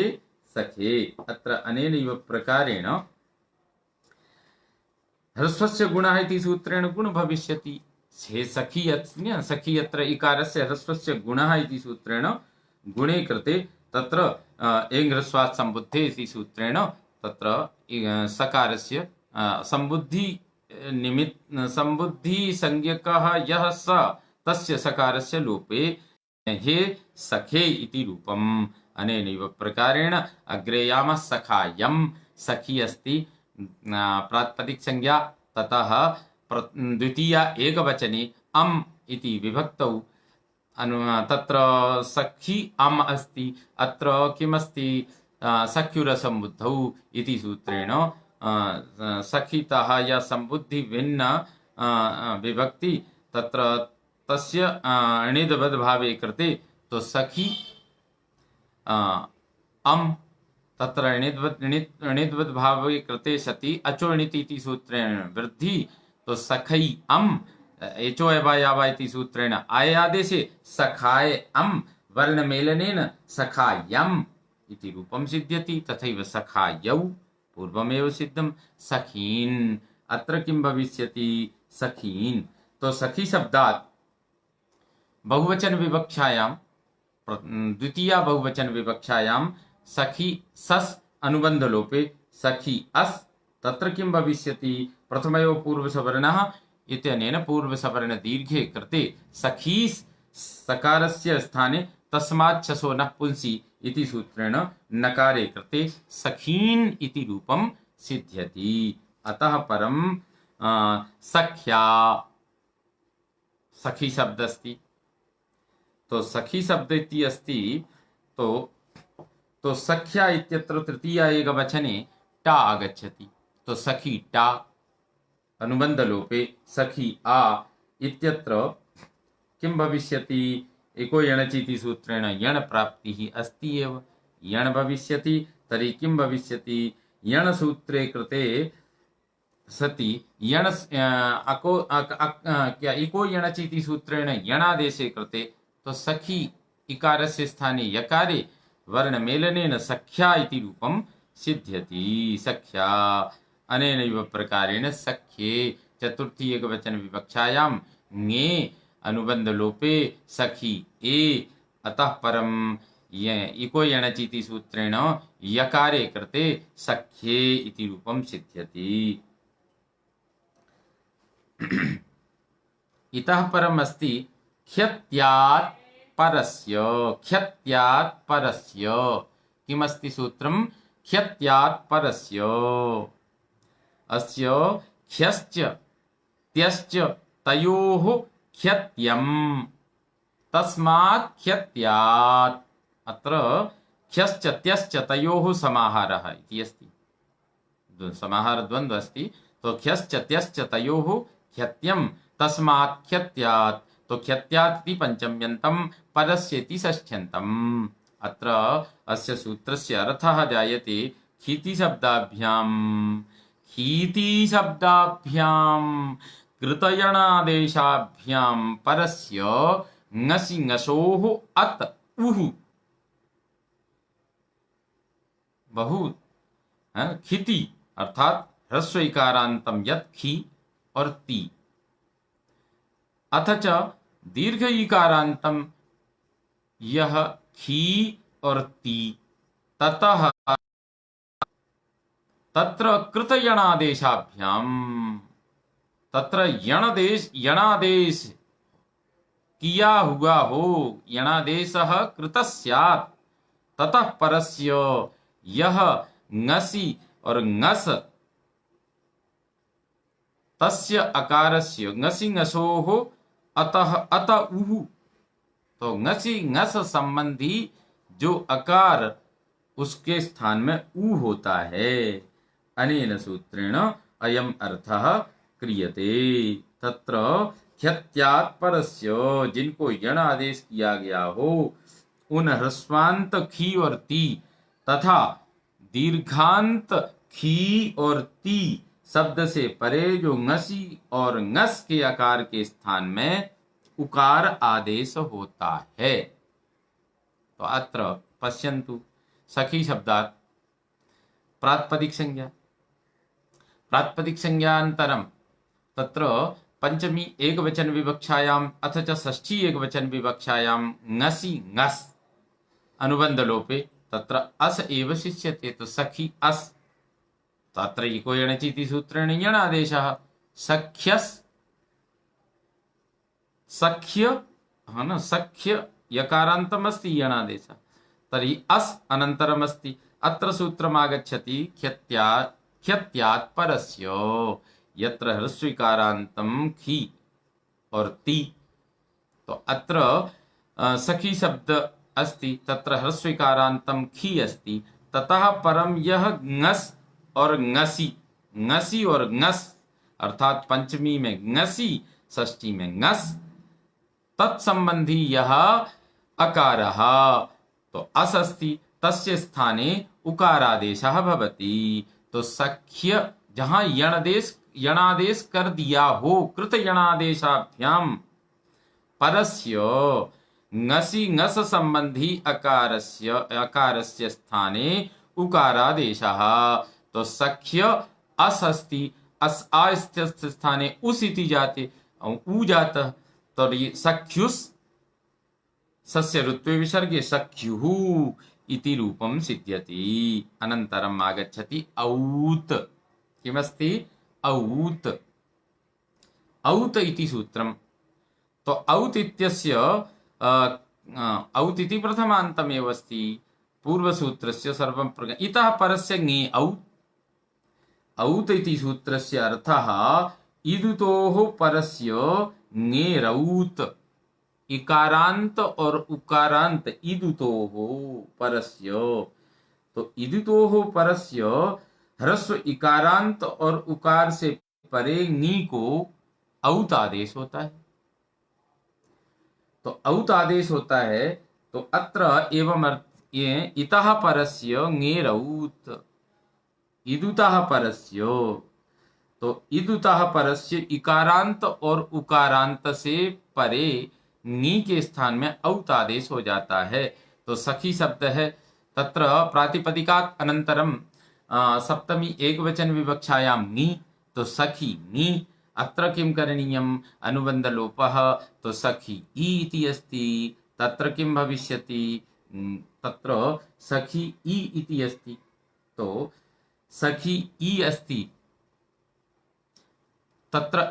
सखे अत्र अनेनैव प्रकारेण ह्रस्वस्य गुणः इति सूत्रेण गुण भविष्यति। हे सखी अस्ति, सखी अत्र इकारस्य ह्रस्वस्य गुणः इति सूत्रेण गुणे कृते तत्र एङ् ह्रस्वात् संबुद्धे इति सूत्रेण तत्र सकारस्य संबुद्धि संबुद्धि संज्ञकः यः स तस्य सकारस्य लोपे हे सखे इति रूपम्। अनेनैव प्रकारेण अग्रे यामः सखायं सखी अस्ति प्रातिपदिक संज्ञा, ततः द्वितीया एकवचने अम् इति विभक्तौ तत्र सखी अम् अस्ति। अत्र किमस्ति सख्युरसम्बुद्धौ इति सूत्रेण सखितः या संबुद्धि भिन्न विभक्ति तत्र तस्य णिद्वद् भावे कृते तो सखी अम् तत्र णिद्वद् भावे कृते सति अचो णिति इति सूत्रेण वृद्धि तो सखै अम् एचो एवायावा इति सूत्रेण आय आदेशे सखाय अम् वर्णमेलनेन सखायम् इति रूपं सिद्ध्यति। तथैव सखायौ पूर्वमेव सिद्धं सखीन् अत्र किं भविष्यति सखीन्। तो सखी शब्दात् बहुवचन विवक्षायां द्वितीया बहुवचन विवक्षायां सखी सस् अनुबंध लोपे सखी अस् तत्र किं भविष्यति प्रथमयो पूर्वसवर्णः इत्यनेन पूर्वसवर्ण दीर्घे कृते सखीस् सकारस्य स्थाने तस्मात् छसो नः पुंसि इति सूत्रेण नकारे कृते सखीन् इति रूपं सिद्ध्यति। अतः परं सख्या सखी शब्द अस्ति, तो सखी शब्द इति अस्ति तो सख्या इत्यत्र तृतीया एकवचने टा आगच्छति। तो सखी टा अनुबंध लोपे सखी आ इत्यत्र किं भविष्यति एको यणचिति सूत्रेण यण प्राप्तिः अस्ति एव यण भविष्यति। तर्हि किं भविष्यति यण सूत्रे कृते सति यण इको यणचिति सूत्रेण यणादेशे कृते तो सखी इकारस्य स्थाने यकारे वर्णमेलनेन सख्या इति रूपं सिद्ध्यति। सख्या अनेनैव प्रकारेण सख्ये चतुर्थी एकवचन विवक्षायां ङे अनुबंध लोपे सखी ए अतः परम इको यणचिति सूत्रेण यकारे कृते सख्ये इति रूपं सिद्ध्यति। इतः परम अस्ति ख्यत्यात् परस्य। ख्यत्यात् परस्य किमस्ति सूत्रं ख्यत्यात् परस्य अस्य ख्यश्च त्यश्च तयोः ख्यत्यम् तस्मात् ख्यत्यात् अत्र ख्यश्च त्यश्च तयोः समाहारः इति अस्ति समाहार द्वन्द्व अस्ति। तो ख्यश्च त्यश्च तयोः ख्यत्यम् तस्मात् ख्यत्यात् तो ख्यत्यात् इति पंचम्यन्तं परस्य इति षष्ठ्यन्तम्। अत्र अस्य सूत्रस्य अर्थः जायते खीति शब्दाभ्यां कृतयणादेशाभ्यां परस्य ङसि ङसोः अत उः बहु खिति अर्थात ह्रस्व इकारांतम यत् खी और ती अथ च दीर्घ इकारांतम यह खी और ती ततः तत्र कृतयणादेशाभ्यां तत्र यणादेश किया हुआ हो यणादेशः कृतः स्यात् ततः परस्य यह ङसि और ङस तस्य अकारस्य ङसि ङसोः अतः अत उः तो ङसि ङस संबंधी जो अकार उसके स्थान में ऊ होता है। अनेन सूत्रेण अयम अर्थः क्रियते। तत्र ख्यत्यात् परस्य जिनको यण आदेश किया गया हो उन ह्रस्वांत खी और ती तथा दीर्घांत खी और ती शब्द से परे जो ngसी और ngस के आकार के स्थान में उकार आदेश होता है। तो अत्र पश्यन्तु सखी शब्दात् प्रातिपदिक संज्ञा प्रातिपदिक संज्ञान्तरं तत्र पंचमी एकवचन विवक्षायाम अथ च षष्ठी एकवचन विवक्षायाम ngसि ngस अनुबंध लोपे तत्र अस एव शिष्यते। तो सखी अस तत्र इको यणचीति सूत्रेण यण आदेशः सख्यस सख्य है न सख्य यकारान्तम् अस्ति यणादेशः तर्हि अस् अनन्तरम् अस्ति। अत्र सूत्रम् आगच्छति ख्यत्यात् परस्य यत्र ह्रस्वीकारान्तं खी और ती। तो अत्र सखी शब्द अस्ति तत्र ह्रस्वीकारान्तं खी अस्ति ततः परम यह ngस और ngसी और ngस अर्थात पंचमी में ngसी षष्ठी में ngस तत्संबंधी यह अकारः तो अस अस्ति तस्य स्थाने उकारादेशः भवति। तो सख्य जहां यणादेश कर दिया हो कृत यणादेशाभ्याम परस्य ngसि ngस संबंधी अकारस्य स्थाने उकारादेशः। तो सख्य अस अस्ति अस आस्त्यस्य स्थाने उस इति जाते उ जातः तो सख्युस् सस्य ऋत्वे विसर्गे सख्युः इति रूपं सिद्ध्यति। अनन्तरम् आगच्छति औत् किमस्ति औत् औत् इति सूत्रम्। तो औत् इत्यस्य औत् इति प्रथमान्तमेव अस्ति पूर्वसूत्रस्य सर्वं इतः परस्य ङे औत् औत् इति सूत्रस्य अर्थः इदुतोः परस्य ङेरौत् इकारांत और उकारांत इदुतोः परस्य। तो इदुतोः परस्य ह्रस्व इकारांत और उकार से परे ङी को औत् आदेश होता है। तो औत् आदेश होता है। तो अत्र एवं इतः परस्य ङेरौत् इदुतः परस्य। तो इदुतः परस्य इकारांत और उकारांत से परे ङी के स्थान में औत् आदेश हो जाता है। तो सखी शब्द है तत्र प्रातिपदिकात् अनन्तरं सप्तमी एकवचन विवक्षायां ङी तो सखी ङी। अत्र किं करणीयम् अनुबन्धलोपः तो सखी ई इति अस्ति तत्र किं भविष्यति तत्र सखी ई इति अस्ति। तो सखी ई अस्ति तत्र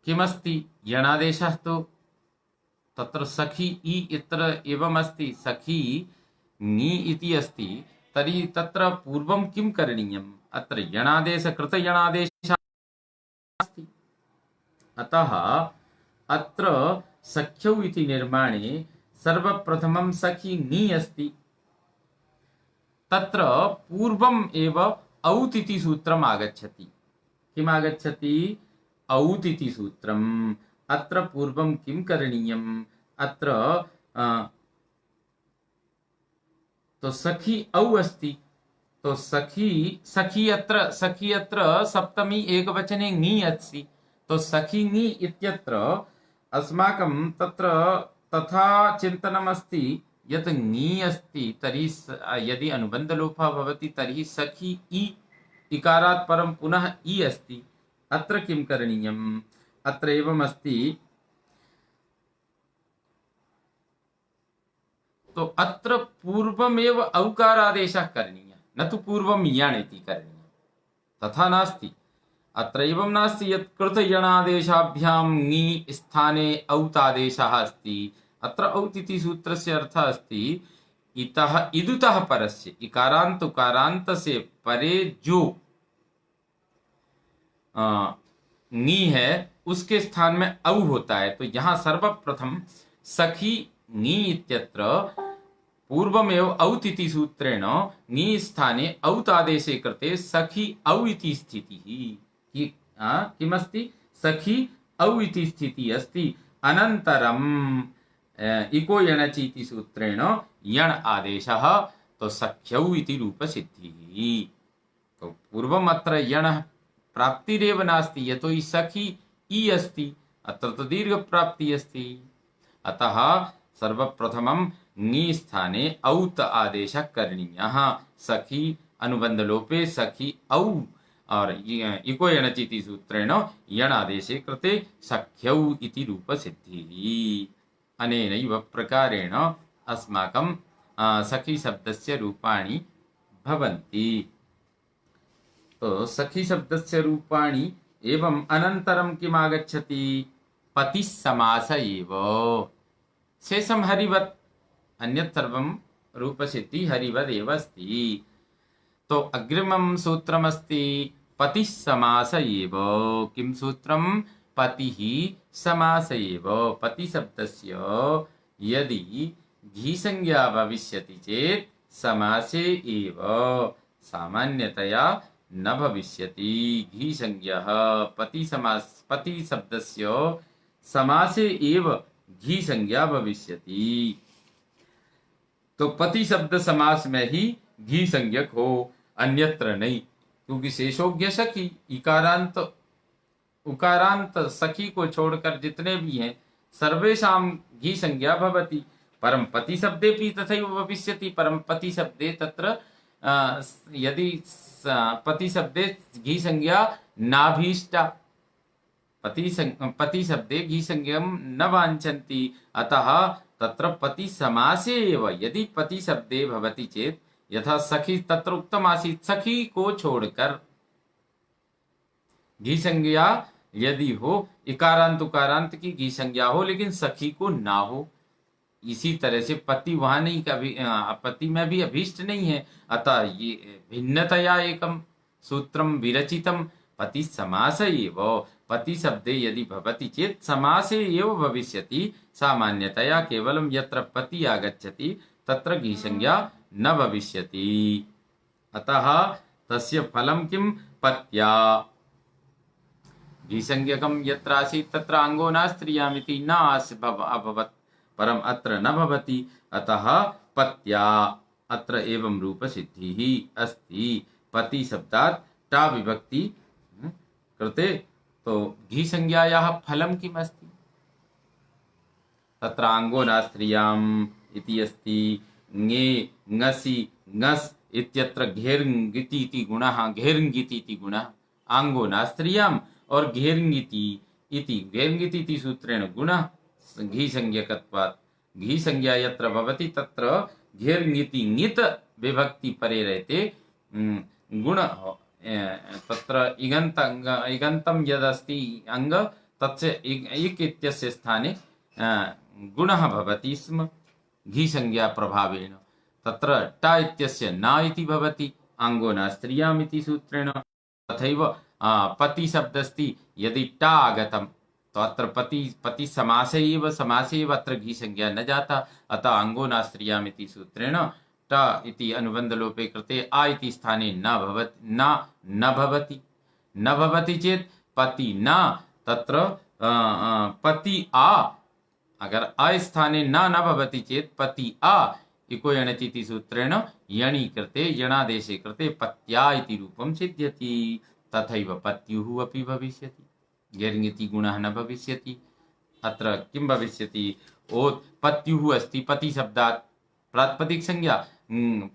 किमस्ति यणादेशः तो तत्र सखी ई इत्र एवम् अस्ति सखी ङी इति अस्ति तर्हि तत्र पूर्वं किं करणीयम् अत्र यणादेश कृत यणादेशः अस्ति। अतः अत्र सख्यौ इति निर्माणे सर्वप्रथमं सखी ङी अस्ति तत्र पूर्वम् एव औत् इति सूत्रम् आगच्छति। किम् आगच्छति औत् इति सूत्रम्। अत्र पूर्वं किं करणीयम् अत्र तो सखी औ अस्ति तो सखी अत्र सप्तमी एकवचने ङी अस्ति। तो सखी ङी इत्यत्र अस्माकं तत्र तथा चिन्तनमस्ति यत् ङी अस्ति तर्हि यदि अनुबन्धलोपः भवति तर्हि सखी ई इकारात् परं पुनः ई अस्ति। अत्र किं करणीयम् अत्र एवम् अस्ति। तो अत्र पूर्वमेव औकारादेशः करणीयः न तु पूर्वं यण् इति करणीयः तथा नास्ति। अत्र एवं नास्ति यत् कृतयणादेशाभ्यां ङी स्थाने औत् आदेशः अस्ति। अत्र औत् इति सूत्रस्य अर्थः अस्ति इतः इदुतः परस्य इकारांत उकारांत से परे जो ङी है उसके स्थान में औ होता है। तो यहाँ सर्वप्रथम सखी ङी इत्यत्र पूर्वमेव औत् इति सूत्रेण ङी स्थाने औत् आदेशे कृते सखी औ इति स्थितिः किमस्ति सखी औ इति स्थितिः अस्ति। अनन्तरं इको यणचि इति सूत्रेण यण आदेशः तो सख्यौ इति रूपसिद्धिः। तो पूर्वम् अत्र यणः प्राप्तिरेव नास्ति, यतोहि सखी इ अस्ति, अत्र तो दीर्घप्राप्तिः अस्ति। अतः सर्वप्रथमं ङि स्थाने औत् आदेशः करणीयः। सखी अनुबन्धलोपे सखी औ और इको यणचि इति सूत्रेण यण आदेशे कृते सख्यौ इति रूपसिद्धिः। अनेनैव प्रकारेण अस्माकं सखी शब्दस्य रूपाणि भवन्ति। तो सखी शब्दस्य रूपाणि एवं अनन्तरं किम् आगच्छति? पतिः समास एव। शेषं हरिवत्, अन्यत् सर्वं रूपसिद्धिः हरिवदेव अस्ति। तो अग्रिमं सूत्रमस्ति पतिः समास एव। किं सूत्रं? पतिः समास एव। पतिशब्दस्य यदि घी-संज्ञा भविष्यति चेत् समासे एव, सामान्यतया न भविष्यति। घी-संज्ञः पतिशब्दस्य समासे एव घी-संज्ञा भविष्यति। तो पति शब्द समास में ही घी संज्ञक हो, अन्यत्र नहीं, क्योंकि शेषोज्ञ सखी इकारांत उकारांत सखी को छोड़कर जितने भी हैं सर्वेषां घी संज्ञा भवति। परम पति शब्देपि तथैव भविष्यति। परम पति शब्दे तत्र यदि पति शब्दे घी संज्ञा नाभीष्टा, पति शब्दे घी संज्ञं न वाञ्छन्ति, अतः तत्र पति समासे एव। यदि पति शब्दे भवति चेत् यथा सखी तत्र उक्तम् आसीत्, सखी को छोड़कर घी संज्ञा यदि हो, इकारांत उकारांत की घी संज्ञा हो लेकिन सखी को ना हो, इसी तरह से पति वहां नहीं, कभी पति में भी अभीष्ट नहीं है। अतः ये भिन्नतया एकम सूत्रम विरचितम पति समास एव। पति शब्दे यदि भवति चेत् समासे एव भविष्यति। सामान्यतया केवलं यत्र पति आगच्छति तत्र घी संज्ञा न भविष्यति। अतः तस्य फलं किं? पत्या। घी संज्ञकं यत्र आसीत् तत्र आङ्गो नास्त्रियामिति न अभवत्, परम अत्र न भवति, अतः पत्या अत्र एवं रूपसिद्धिः अस्ति। पति शब्दात् टा विभक्ति कृते तो घी संज्ञायाः फलं किम् अस्ति? तत्र आङ्गो नास्त्रियाम् इति अस्ति। ङे ङसि ङस् इत्यत्र घेर्ङिति इति गुणः, घेर्ङिति इति गुणः आङ्गो नास्त्रियाम् और घेर्ङिति इति घेर्ङिति इति सूत्रेण गुणः घी संज्ञकत्वात्। घी संज्ञा यत्र भवति तत्र घेर्ङिति ङित विभक्ति परे रहते गुण तत्र इगन्तं यदस्ति अङ्ग तस्य इक् इत्यस्य स्थाने गुणः भवति स्म घी संज्ञा प्रभावेण। तत्र ट इत्यस्य न इति भवति आङ्गो नास्त्रियाम् इति सूत्रेण। तथैव पति शब्दस्ति, यदि ट आगतं तो अत्र पति समासे एव अत्र घी संज्ञा न जाता, अतः आङ्गो नास्त्रियाम् इति सूत्रेण ट इति अनुबन्धलोपे कृते आ इति स्थाने न भवति चेत् पति न, तत्र पति आ, अगर अ स्थाने न भवति चेत् पति आ इको यणचि इति सूत्रेण यणि कृते यणादेशे कृते पत्या इति रूपं सिद्ध्यति। तथैव पत्युः अपि भविष्यति, घेर्ङिति गुणः न भविष्यति। अत्र किं भविष्यति? ओत् पत्युः अस्ति, पति शब्दात् प्रातिपदिक संज्ञा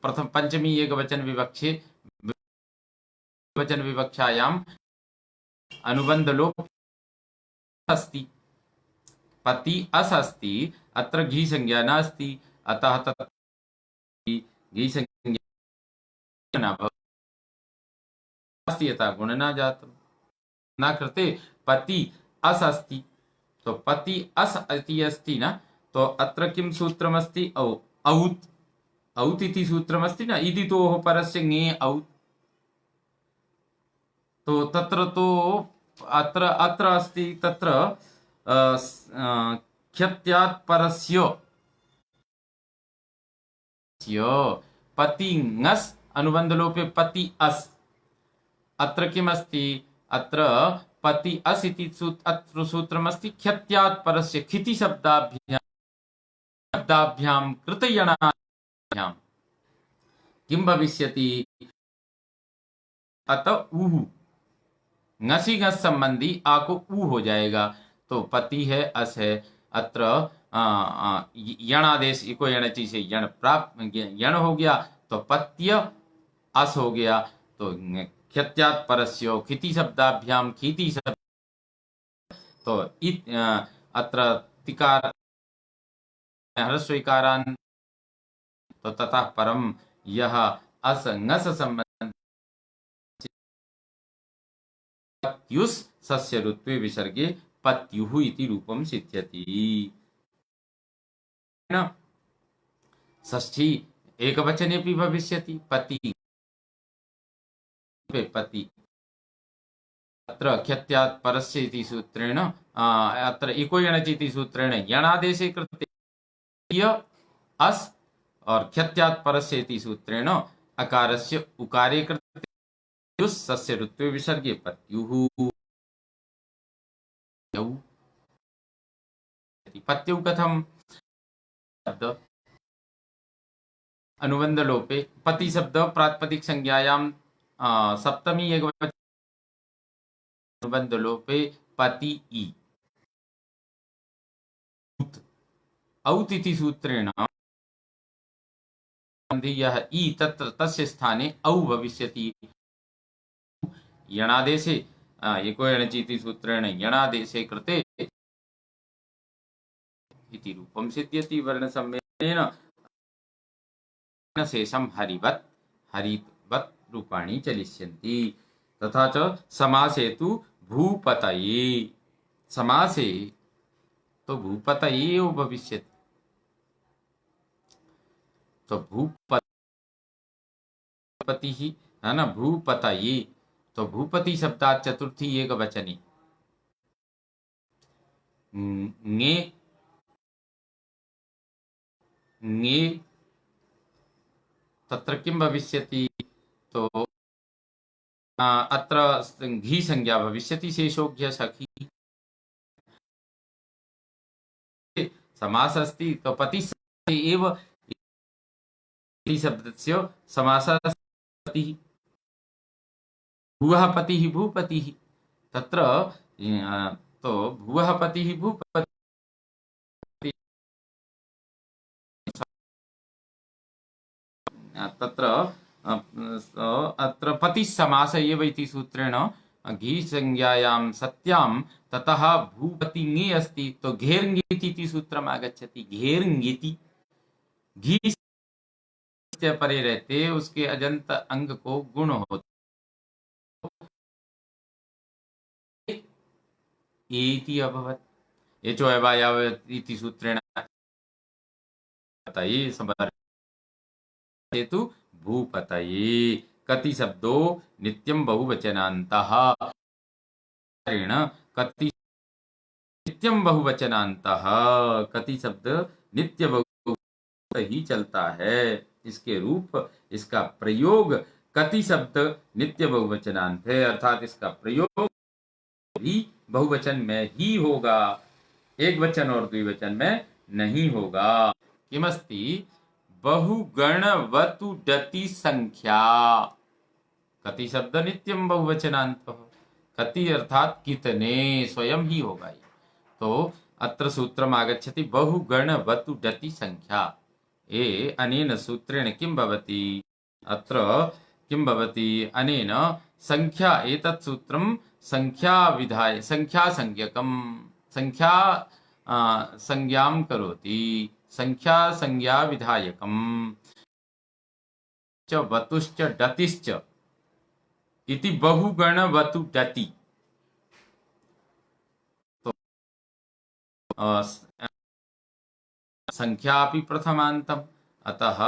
प्रथम पंचमी एकवचन विवक्षायाम् अनुबंध लोप अस्ति, पति अस अस्ति, अत्र घी संज्ञा नास्ति, अतः तत्र घी संज्ञा न भवति, यथा गुण न जातम् न कृते पति अस अस्ति। तो पति अस इति अस्ति न, तो अत्र किं सूत्रमस्ति? औत् औत् इति सूत्रमस्ति न, इदितोः परस्य ङे औत्। तो तत्र तो अत्र अस्ति, तत्र ख्यत्यात् परस्य पति ङस् अनुबन्धलोपे पति अस्। अत्र किमस्ति? अत्र पति अस् इति अत्र सूत्रमस्ति ख्यत्यात् परस्य खिति शब्दाभ्याम् शब्दाभ्याम कृतयणाभ्याम किम भविष्यति? अतः ऊहु, ngसी ngस संबंधी आ को ऊ हो जाएगा। तो पति है, अस है, अत्र यणादेश इको यणचि से यण प्राप्त, यण हो गया तो पत्य अस हो गया। तो ख्यत्यात् परस्य खिति शब्दाभ्याम खीति शब्द, तो अत्र तिकार ह्रस्वइकारान्, तो ततः परम यह अस ngस संबंध पत्युस् सस्य ऋत्वे विसर्गे पत्युः इति रूपं सिद्ध्यति। षष्ठी एकवचनेपि भविष्यति पति पति। अत्र ख्यत्यात् परस्य इति सूत्रेण अत्र इको यणचि इति सूत्रेण यणादेशे कृते अस् और ख्यत्यात् परस्य इति सूत्रेण अकारस्य उकारे कृते युस् सस्य ऋत्वे विसर्गे पत्युः। पत्युः कथम? शब्द अनुबंध लोपे पति शब्द प्रातिपदिक संज्ञायाम सप्तमी एकवचन अनुबंध लोपे पति ई औत इति सूत्रेण यह ई तत्र तस्य स्थाने औ भविष्यति। यणादेशे एको यणचि इति सूत्रेण यणादेशे कृते इति रूपं सिद्ध्यति वर्णसम्मेलनेन शेषं हरिवत् हरिवत् रूपाणि चलिष्यन्ति। तथा च समासे तु भूपतये, समासे तो भूपतये एव भविष्यति। तो भूपति ही है ना, भूपतये, तो भूपति शब्दात् चतुर्थी एकवचने ङे ङे तत्र किं भविष्यति? तो अत्र घी संज्ञा भविष्यति, शेषोऽघ्य सखी समास अस्ति, तो पति एव शब्दस्य समासः पतिः, भुवः पतिः भूपतिः। तत्र तो भुवः पतिः भूपतिः तत्र अत्र पतिः समास एव इति सूत्रेण घी संज्ञायां सत्यां ततः भूपति ङे अस्ति, तो घेर्ङेति इति सूत्रम् आगच्छति। घेर्ङेति घी परे रहते उसके अजंत अंग को गुण होता एति अभवत्। एचो अवायव इति सूत्रेण पतये हेतु भूपतये। कति शब्दो नित्यं बहुवचनान्तः, कति नित्यं बहुवचनान्तः, कति शब्द नित्य बहुवचन ही चलता है। इसके रूप, इसका प्रयोग कति शब्द नित्य बहुवचनांत है, अर्थात इसका प्रयोग भी बहुवचन में ही होगा, एक वचन और द्विवचन में नहीं होगा। किमस्ति बहुगणवतु डति संख्या, कति शब्द नित्यम बहुवचनांत, कति अर्थात कितने, स्वयं ही होगा। तो अत्र सूत्रम आगच्छति बहुगणवतु डति संख्या। ए अनेन सूत्रेण किं भवति? अत्र किं भवति? अनेन संख्या, एतत् सूत्रं संख्या विधाय संख्या संज्ञकं, संख्या संज्ञां करोति, संख्या संज्ञा विधायकं च वतुश्च डतिश्च इति बहुगणवतु डति। तो संख्यापि प्रथमान्तम्, अतः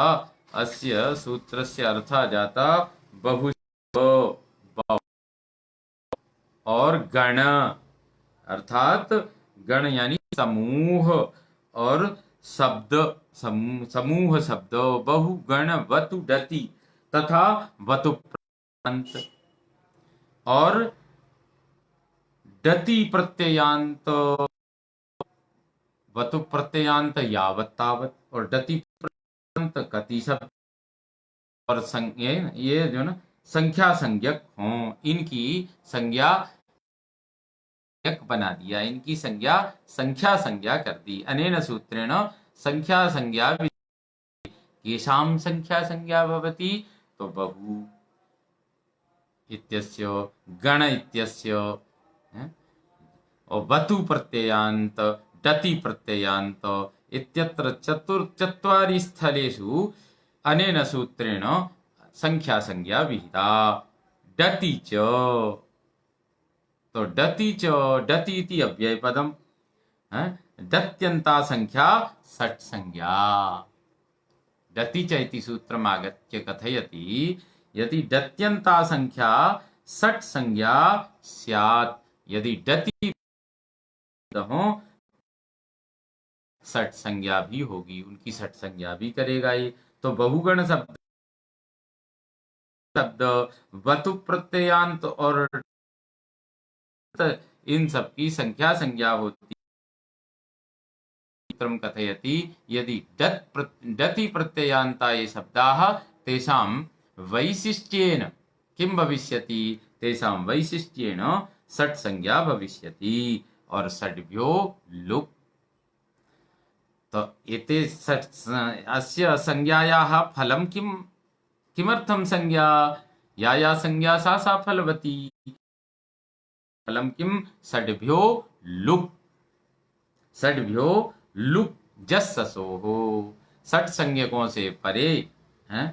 अस्य सूत्रस्य अर्थः जाता बहु और गण, अर्थात गण यानी समूह, और शब्द समूह शब्द, बहुगण वतु डति तथा वतु प्रत्ययांत, और डति प्रत्ययांत, वतु प्रत्ययांत यावत् तावत्, और डति प्रत्ययान्त कति शब्द और ये जो ना संख्या संज्ञक हों, इनकी संज्ञा बना दिया, इनकी संज्ञा संख्या संज्ञा कर दी। अनेन सूत्रेण संख्या संज्ञा येषां संख्या संज्ञा भवति, तो बहु इत्यस्य, गण इत्यस्य, और वतु प्रत्ययान्त, डति प्रत्ययान्त इत्यत्र चत्वारि स्थलेषु अनेन सूत्रेण संख्या संज्ञा विहिता। डति च, तो डति च, डति इति अव्ययपदम्, डत्यन्ता संख्या षट् संज्ञा। डति च इति सूत्रम् आगत्य कथयति, यदि डत्यन्ता संख्या षट् संज्ञा स्यात्, यदि डति हो षट् संज्ञा भी होगी, उनकी षट् संज्ञा भी करेगा ये। तो बहुगण शब्द वतु प्रत्ययान्त और इन सब की संख्या संज्ञा होती। कथयति यदि डति प्रत्ययान्ता ये शब्दाः तेषां वैशिष्ट्येन किं भविष्यति, तेषां वैशिष्ट्येन षट् संज्ञा भविष्यति, और षड्भ्यो लुक्। तो एते अस्य संज्ञायाः फलं किं, किमर्थं संज्ञा, या संज्ञा सा फलवती, फलं किं, षड्भ्यो लुक्, षड्भ्यो लुक् जस्ससोः, षट् संज्ञकों से परे हैं,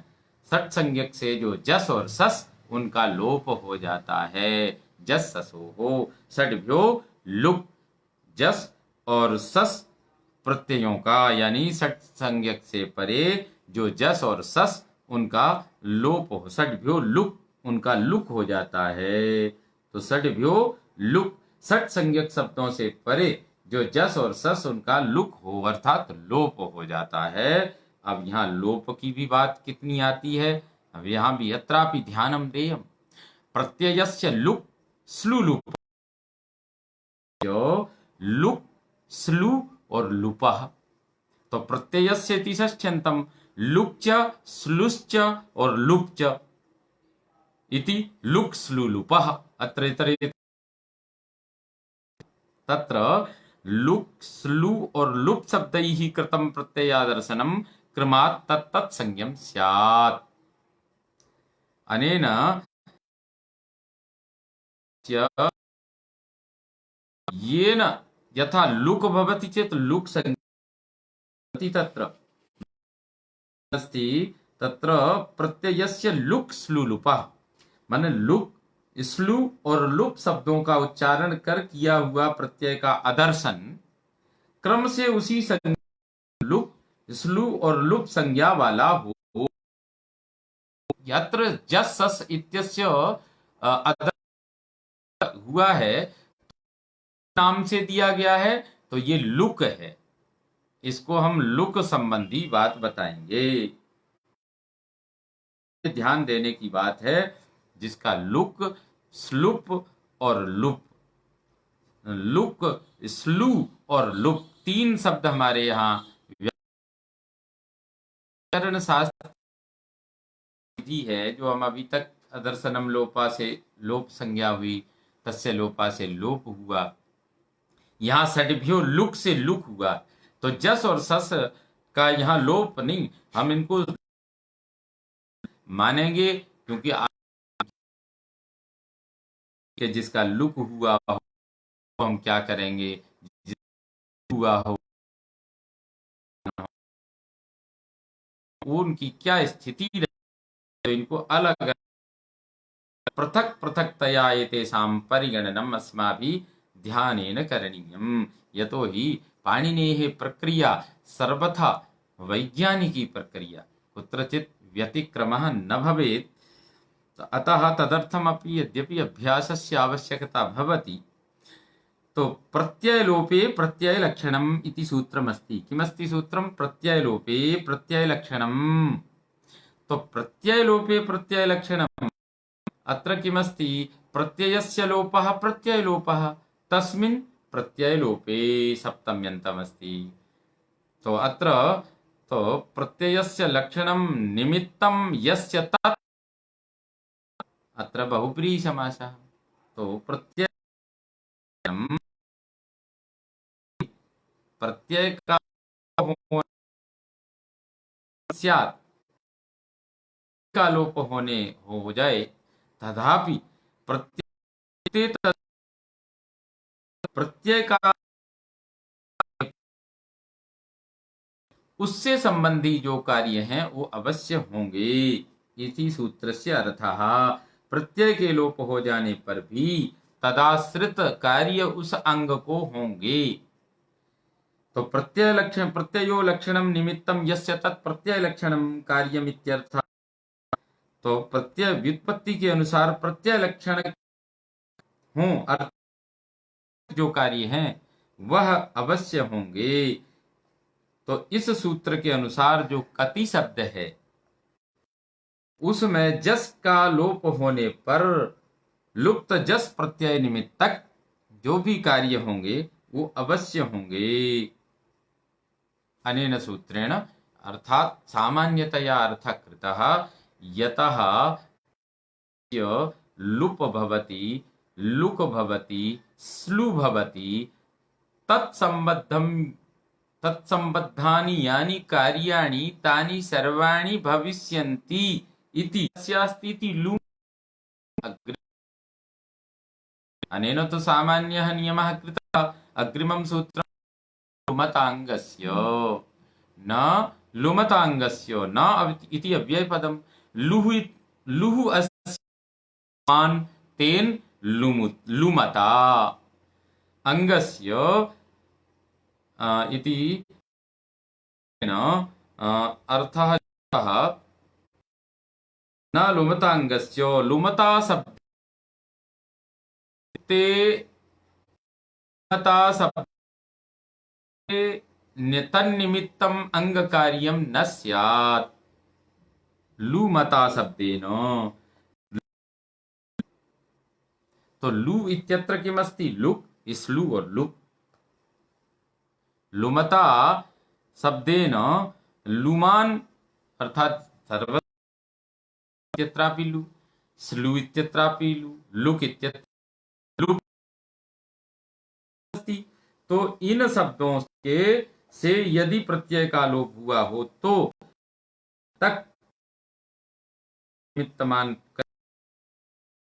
षट् संज्ञक से जो जस और सस उनका लोप हो जाता है, जस्ससोः, षड्भ्यो लुक्, जस और सस प्रत्ययों का, यानी षट् संज्ञक से परे जो जस और सस उनका लोप हो, षड्भ्यो लुक्, उनका लुक हो जाता है। तो षड्भ्यो लुक, षट् संज्ञक शब्दों से परे जो जस और सस उनका लुक हो, अर्थात लोप हो जाता है। अब यहाँ लोप की भी बात कितनी आती है, अब यहाँ भी अत्रापि ध्यानम देयम, प्रत्ययस्य लुक स्लु लुप, जो लुक स्लु और लुपः, तो प्रत्ययस्य इति षष्ठ्यन्तम, लुक च स्लुश्च और लुप च इति लुक स्लु लुपः, अत्र इतरे तत्र लुक स्लु और लुप शब्दैः कृतं प्रत्ययादर्शनं क्रमात् तत्तत् संज्ञं स्यात्। अनेन येन यथा लुक भवति चेत् लुक संज्ञा तत्र अस्ति, तत्र प्रत्ययस्य लुक स्लु लुपः, माने लुक स्लु और लुप शब्दों का उच्चारण कर किया हुआ प्रत्यय का आदर्शन क्रम से उसी लुक स्लु और लुप संज्ञा वाला हो। यत्र जस सस इत्यस्य हुआ है, नाम से दिया गया है, तो ये लुक है, इसको हम लुक संबंधी बात बताएंगे। ध्यान देने की बात है, जिसका लुक स्लुप और लुप, लुक स्लु और लुप, तीन शब्द हमारे यहाँ व्याकरण शास्त्र विधि है, जो हम अभी तक अदर्शनम लोपा से लोप संज्ञा हुई, तस्य लोपा से लोप हुआ, यहाँ षड्भ्यो लुक से लुक हुआ, तो जस और सस का यहाँ लोप नहीं, हम इनको मानेंगे, क्योंकि जिसका लुक हुआ हो हम क्या करेंगे, हुआ हो उनकी क्या स्थिति रहे, तो इनको अलग पृथक पृथक तया एतेषां परिगणनम् अस्माभिः ध्यानेन करणीयम्। यतो हि पाणिनेः प्रक्रिया सर्वथा वैज्ञानिकी प्रक्रिया, कुत्रचित् व्यतिक्रमः न भवेत्, अतः तदर्थमपि यद्यपि अभ्यासस्य आवश्यकता भवति, तो प्रत्ययलोपे प्रत्ययलक्षणम् इति सूत्रमस्ति। किमस्ति सूत्रं? प्रत्ययलोपे प्रत्ययलक्षणम्। तो प्रत्ययलोपे प्रत्ययलक्षणम्, अत्र किमस्ति? प्रत्ययस्य लोपः प्रत्ययलोपः, तस्मिन् प्रत्ययलोपे सप्तम्यन्तमस्ति। तो अत्र तो प्रत्ययस्य लक्षणं निमित्तं यस्य तत् अत्र बहुब्रीहि समासः। तो प्रत्यय प्रत्यय का होना स्यात् का लोप होने हो जाए, तथापि प्रत्यय प्रत्यय का उससे संबंधी जो कार्य हैं वो अवश्य होंगे। इसी सूत्रस्य अर्थः, प्रत्यय के लोप हो जाने पर भी तदाश्रित कार्य उस अंग को होंगे। तो प्रत्यय लक्षण प्रत्ययो लक्षणम निमित्तम यस्य तत् प्रत्यय लक्षणम कार्यमित्यर्थ। तो प्रत्यय व्युत्पत्ति के अनुसार प्रत्यय लक्षण हों अर्थ जो कार्य हैं वह अवश्य होंगे। तो इस सूत्र के अनुसार जो कति शब्द है उसमें जस का लोप होने पर लुप्त जस प्रत्यय निमित्तक जो भी कार्य होंगे वो अवश्य होंगे। अनेन सूत्रेण अर्थात सामान्यतया अर्थः कृतः, यतः लुप भवति लुक भवति स्लु भवति तत्संबद्धानि यानि कार्याणि तानि सर्वाणि भविष्यन्ति इति अस्यास्ति इति लु। अनेन तु सामान्यः नियमः कृतः, अग्रिमं सूत्रं लुमताङ्गस्य न लुमताङ्गस्य न इति अव्ययपदं लुः अस्मान् तेन लुमता अंगस्य इति अर्थः न लुमताङ्गस्य लुमता शब्दे तन्निमित्तम् अंगकार्यं न स्यात्। लुमता शब्देन तो लु इत्यत्र किमस्ति लुक् स्लु और लुक्। लुमता शब्देन लुमान् अर्थात सर्व इत्यत्रापि लु, स्लु इत्यत्रापि लु, लुक् इत्यत्र लु अस्ति। तो इन शब्दों के से यदि प्रत्यय का लोप हुआ हो तो तक निमित्तमान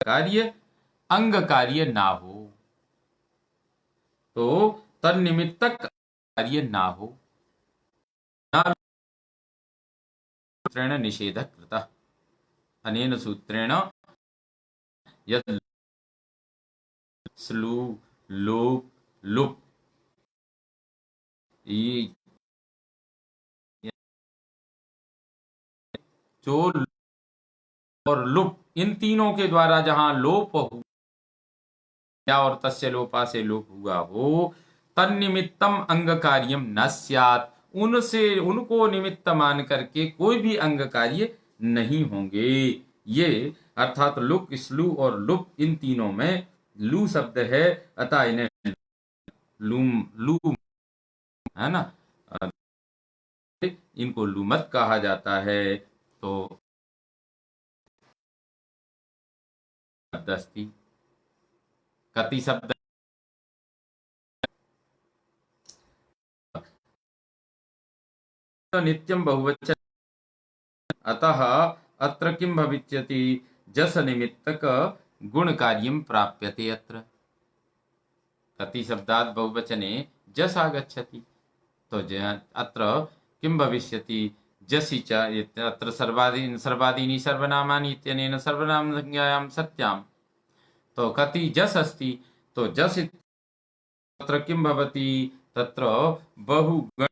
कार्य अंग कार्य ना हो, तो तन्निमित्तक कार्य ना हो। सूत्रेण निषेधः कृतः। अनेन सूत्रेण यत् स्लु लोप लुप जो और लुप इन तीनों के द्वारा जहां लोप हुआ और तस्य लोपा से लोप हुआ हो, तन्निमित्तम अंग कार्यम न स्यात्, उनसे उनको निमित्त मान करके कोई भी अंग कार्य नहीं होंगे। ये अर्थात लुक स्लू और लुप इन तीनों में लू शब्द है, अतः इन्हें लूम लू है ना, इनको लुमत कहा जाता है। तो शब्द अस्ति कति शब्द नित्यं बहुवचन, अतः अत्र किं भविष्यति जस निमित्तक गुण कार्यं प्राप्यते। अत्र कति शब्दात् बहुवचने जस आगच्छति, तो अत्र किं भविष्यति जसि च अत्र सर्वादीनि सर्वनामानि इत्यनेन सर्वनाम संज्ञायां सत्यां। तो कति जस अस्ति, तो जस तत्र किं भवति तत्र बहुगण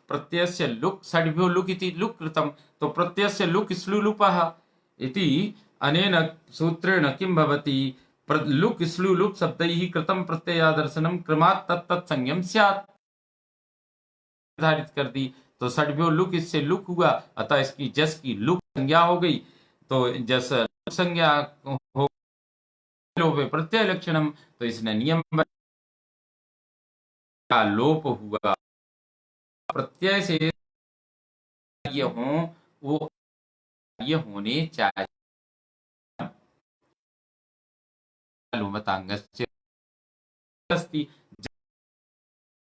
प्रत्ययस्य लुक् षड्भ्यो लुक् इति लुक् कृतं, तो प्रत्ययस्य लुक् स्लु लुपः इति अनेन सूत्रेण किं भवति लुक् स्लु लुप् शब्दैः कृतं प्रत्ययादर्शनं क्रमात् तत्तत् संज्ञं स्यात् निर्धारित कर दी। तो षड्भ्यो लुक् इससे लुक् हुआ, अतः इसकी जस की लुक् संज्ञा हो गई। तो जस संज्ञा हो लोपे प्रत्यय लक्षणम, तो इसने नियम का लोप हुआ प्रत्यय से कार्य हो वो कार्य होने चाहिए। लुमताङ्गस्य अस्ति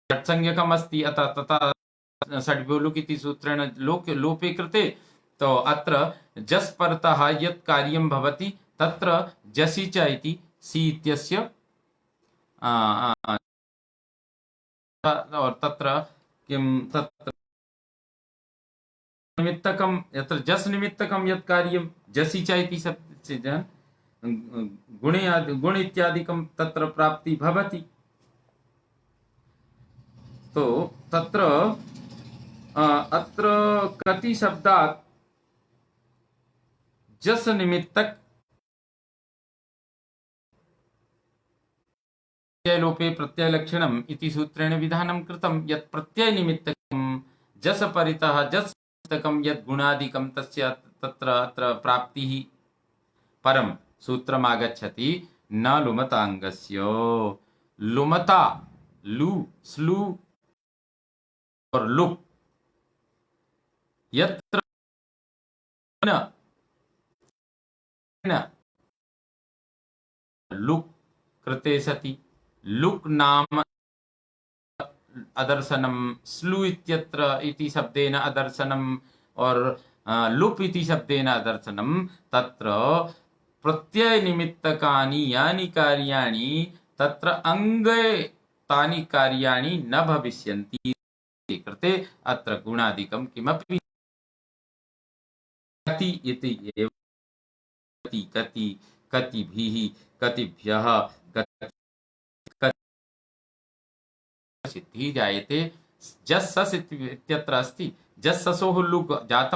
षट्संज्ञकम् अस्ति अतः तथा षड्व्योलुक इति सूत्रेण लोपे कृते तो अत्र जस् परतः यत् कार्यं भवति तत्र जसि च इति सी इत्यस्य और तत्र किं तत्र निमित्तकं यत्र जस् निमित्तकं यत् कार्यं जसि च इति गुण इत्यादिकं तत्र प्राप्ति भवति। तो तत्र अत्र कति शब्दात् जस निमित्तक प्रत्ययलोपे प्रत्ययलक्षणम् इति सूत्रेण विधानं कृतं यत् प्रत्ययनिमित्तकं जस परितः जस निमित्तकं यत् गुणादिकं तस्य तत्र अत्र प्राप्तिः परं सूत्रम् आगच्छति न लुमताङ्गस्य। लुमता लु स्लु और लुक यत्र लुक कृते सति लुक नाम अदर्शनम स्लु इत्यत्र इति शब्देन अदर्शनम और लुप इति शब्देन अदर्शनम तत्र प्रत्यय निमित्तकानि यानि कार्याणि तत्र अंगे तानि कार्याणि न भविष्यन्ति कृते अत्र गुणादिकं किमपि कति इति एव कति कतिभिः कतिभ्यः सिद्धिः जायते जस् सस् इत्यत्र अस्ति जस् ससोः लुक् जातं